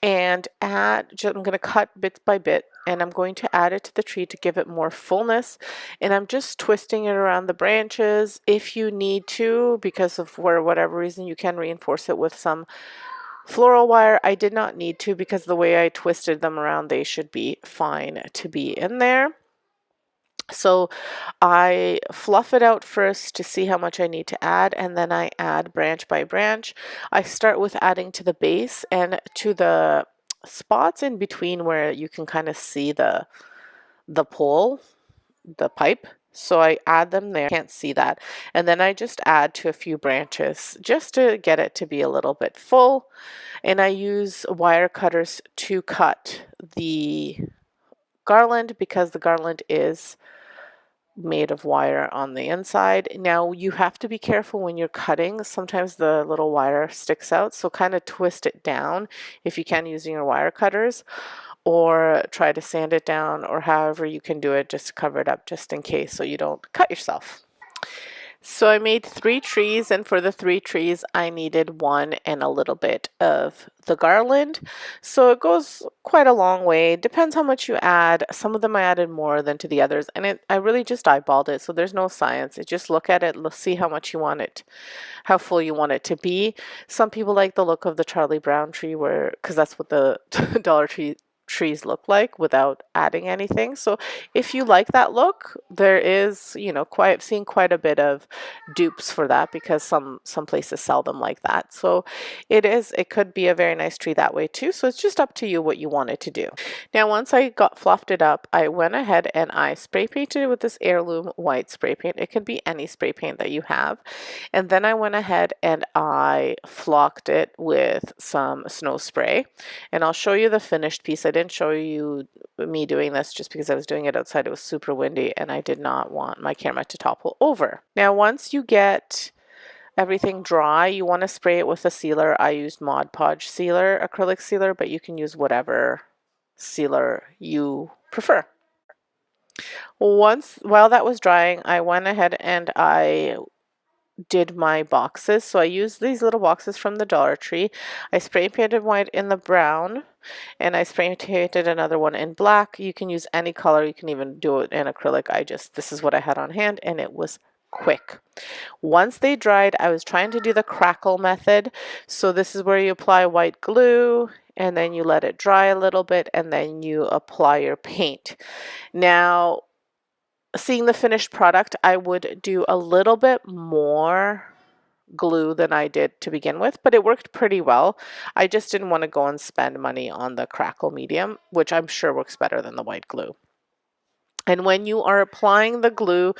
and I'm going to cut bit by bit, and I'm going to add it to the tree to give it more fullness, and I'm just twisting it around the branches if you need to, because of whatever reason you can reinforce it with some Floral wire, I did not need to because the way I twisted them around, they should be fine to be in there. So I fluff it out first to see how much I need to add, and then I add branch by branch. I start with adding to the base and to the spots in between where you can kind of see the pole, the pipe. So I add them there, can't see that. And then I just add to a few branches just to get it to be a little bit full. And I use wire cutters to cut the garland because the garland is made of wire on the inside. Now you have to be careful when you're cutting. Sometimes the little wire sticks out, so kind of twist it down if you can using your wire cutters, or try to sand it down, or however you can do it just to cover it up just in case so you don't cut yourself. So I made 3 trees, and for the 3 trees I needed 1 and a little bit of the garland. So it goes quite a long way. Depends how much you add. Some of them I added more than to the others, and I really just eyeballed it, so there's no science. It just look at it, see how much you want it, how full you want it to be. Some people like the look of the Charlie Brown tree, where because that's what the Dollar Tree trees look like without adding anything. So if you like that look, there is, you know, I've seen quite a bit of dupes for that because some places sell them like that. So it could be a very nice tree that way too. So it's just up to you what you want it to do. Now once I got fluffed it up, I went ahead and I spray painted it with this heirloom white spray paint. It could be any spray paint that you have. And then I went ahead and I flocked it with some snow spray. And I'll show you the finished piece. I didn't show you me doing this just because I was doing it outside. It was super windy and I did not want my camera to topple over. Now once you get everything dry, you want to spray it with a sealer. I used Mod Podge sealer, acrylic sealer, but you can use whatever sealer you prefer. While that was drying, I went ahead and I did my boxes. So I used these little boxes from the Dollar Tree. I spray painted white in the brown, and I spray painted another one in black. You can use any color. You can even do it in acrylic. This is what I had on hand, and it was quick. Once they dried, I was trying to do the crackle method. So this is where you apply white glue, and then you let it dry a little bit, and then you apply your paint. Now, seeing the finished product, I would do a little bit more glue than I did to begin with, but it worked pretty well. I just didn't want to go and spend money on the crackle medium, which I'm sure works better than the white glue. And when you are applying the glue,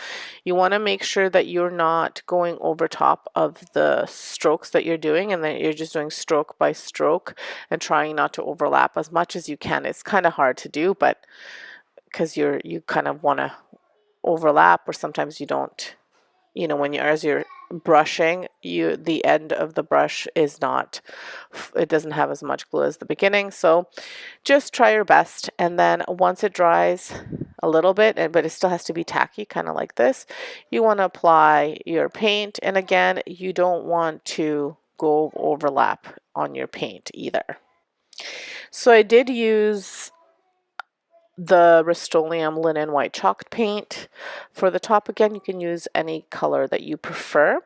you want to make sure that you're not going over top of the strokes that you're doing, and that you're just doing stroke by stroke and trying not to overlap as much as you can. It's kind of hard to do, but because you kind of want to overlap, or sometimes you don't, you know, as you're brushing, the end of the brush is not, it doesn't have as much glue as the beginning. So just try your best, and then once it dries a little bit, but it still has to be tacky, kind of like this, you want to apply your paint. And again, you don't want to go overlap on your paint either. So I did use the Rust-Oleum linen white chalk paint for the top. Again, you can use any color that you prefer.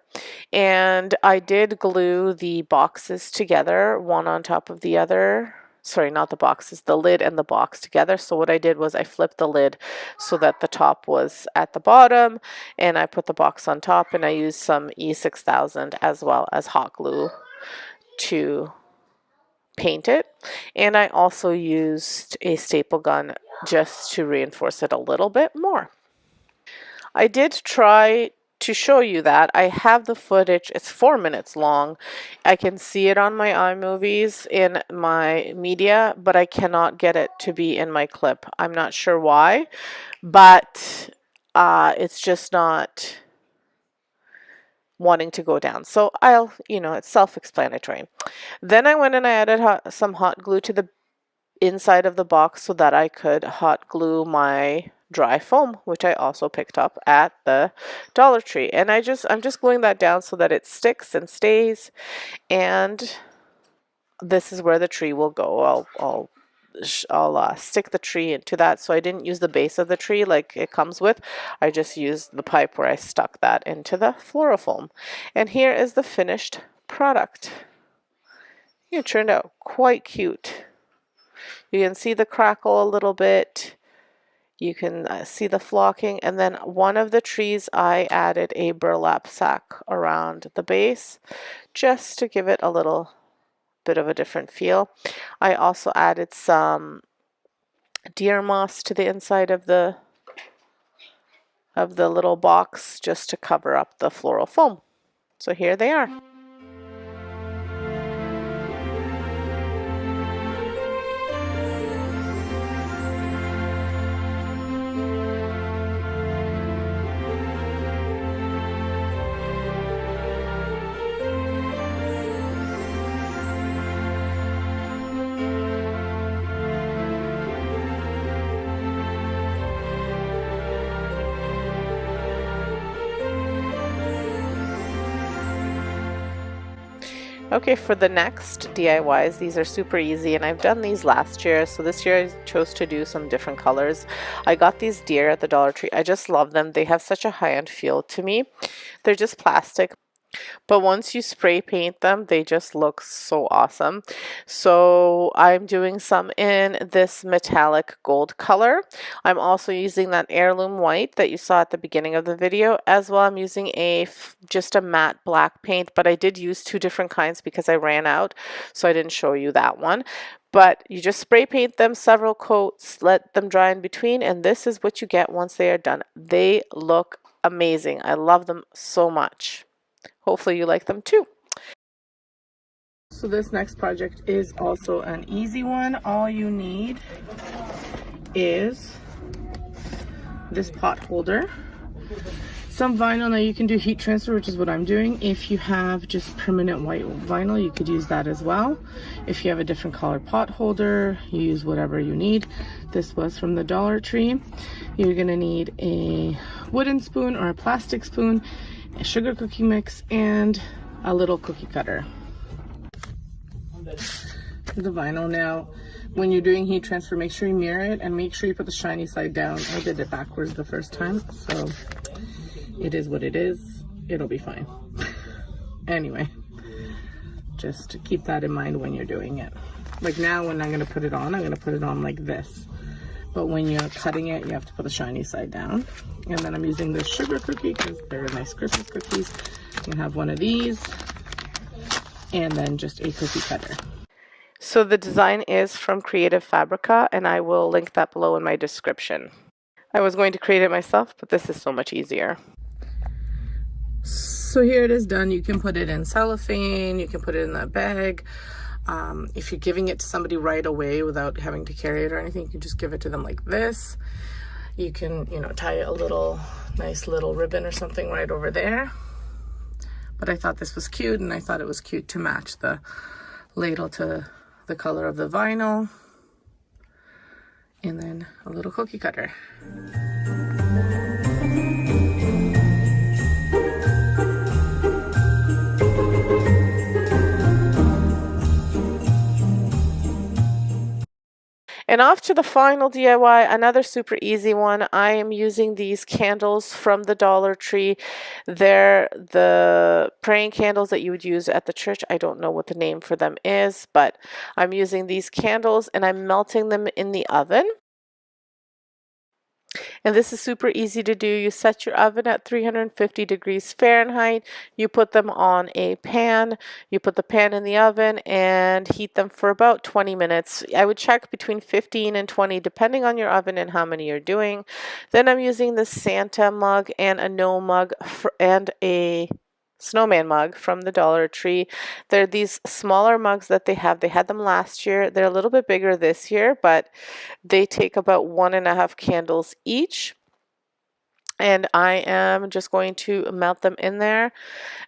And I did glue the boxes together, one on top of the other. Sorry, not the boxes, the lid and the box together. So what I did was I flipped the lid so that the top was at the bottom, and I put the box on top, and I used some E6000 as well as hot glue to paint it. And I also used a staple gun just to reinforce it a little bit more. I did try to show you that. I have the footage. It's 4 minutes long. I can see it on my iMovies in my media, but I cannot get it to be in my clip. I'm not sure why, but it's just not wanting to go down. So it's self-explanatory. Then I went and I added some hot glue to the inside of the box so that I could hot glue my dry foam, which I also picked up at the Dollar Tree. And I'm just gluing that down so that it sticks and stays. And this is where the tree will go. I'll stick the tree into that. So I didn't use the base of the tree like it comes with. I just used the pipe where I stuck that into the fluorofoam. And here is the finished product. It turned out quite cute. You can see the crackle a little bit. You can see the flocking, and then one of the trees I added a burlap sack around the base just to give it a little bit of a different feel. I also added some deer moss to the inside of the little box just to cover up the floral foam. So here they are. Okay, for the next DIYs, these are super easy, and I've done these last year, so this year I chose to do some different colors. I got these deer at the Dollar Tree. I just love them. They have such a high-end feel to me. They're just plastic, but once you spray paint them, they just look so awesome. So I'm doing some in this metallic gold color. I'm also using that heirloom white that you saw at the beginning of the video. As well, I'm using just a matte black paint, but I did use two different kinds because I ran out, so I didn't show you that one. But you just spray paint them several coats, let them dry in between, and this is what you get once they are done. They look amazing. I love them so much. Hopefully you like them too. So this next project is also an easy one. All you need is this pot holder, some vinyl. Now you can do heat transfer, which is what I'm doing. If you have just permanent white vinyl, you could use that as well. If you have a different color pot holder, you use whatever you need. This was from the Dollar Tree. You're gonna need a wooden spoon or a plastic spoon, a sugar cookie mix, and a little cookie cutter. The vinyl. Now when you're doing heat transfer, make sure you mirror it and make sure you put the shiny side down. I did it backwards the first time, so it is what it is. It'll be fine. Anyway, just keep that in mind when you're doing it. Like now when I'm going to put it on, I'm going to put it on like this. But when you're cutting it, you have to put the shiny side down. And then I'm using this sugar cookie because they're nice Christmas cookies. You can have one of these and then just a cookie cutter. So the design is from Creative Fabrica, and I will link that below in my description. I was going to create it myself, but this is so much easier. So here it is done. You can put it in cellophane, you can put it in a bag. If you're giving it to somebody right away without having to carry it or anything, you can just give it to them like this. You can, tie a nice little ribbon or something right over there. But I thought this was cute, and I thought it was cute to match the ladle to the color of the vinyl. And then a little cookie cutter. And off to the final DIY, another super easy one. I am using these candles from the Dollar Tree. They're the praying candles that you would use at the church. I don't know what the name for them is, but I'm using these candles and I'm melting them in the oven. And this is super easy to do. You set your oven at 350 degrees Fahrenheit. You put them on a pan. You put the pan in the oven and heat them for about 20 minutes. I would check between 15 and 20 depending on your oven and how many you're doing. Then I'm using the Santa mug and a gnome mug and a snowman mug from the Dollar Tree. They're these smaller mugs that they have. They had them last year. They're a little bit bigger this year, but they take about 1.5 candles each. And I am just going to melt them in there.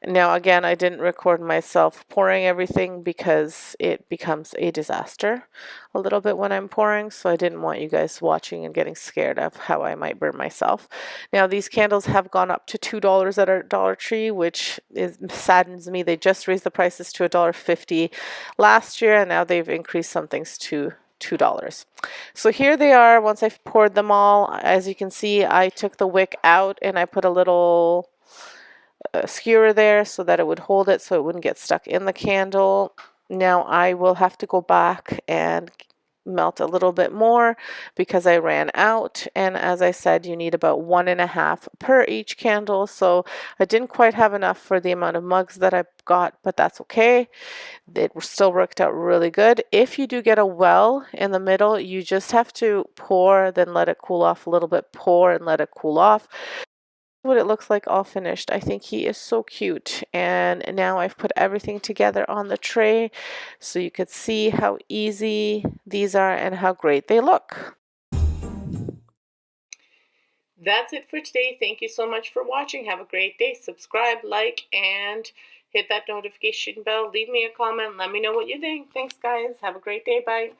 Now again, I didn't record myself pouring everything because it becomes a disaster a little bit when I'm pouring, so I didn't want you guys watching and getting scared of how I might burn myself. Now these candles have gone up to $2 at our Dollar Tree, which saddens me. They just raised the prices to $1.50 last year, and now they've increased some things to $2. So here they are once I've poured them all. As you can see, I took the wick out and I put a little skewer there so that it would hold it so it wouldn't get stuck in the candle. Now I will have to go back and melt a little bit more because I ran out, and as I said, you need about 1.5 per each candle, so I didn't quite have enough for the amount of mugs that I got, but that's okay. It still worked out really good. If you do get a well in the middle, you just have to pour, then let it cool off a little bit, pour and let it cool off. What it looks like all finished. I think he is so cute, and now I've put everything together on the tray so you could see how easy these are and how great they look. That's it for today. Thank you so much for watching. Have a great day. Subscribe, like, and hit that notification bell. Leave me a comment. Let me know what you think. Thanks, guys. Have a great day. Bye.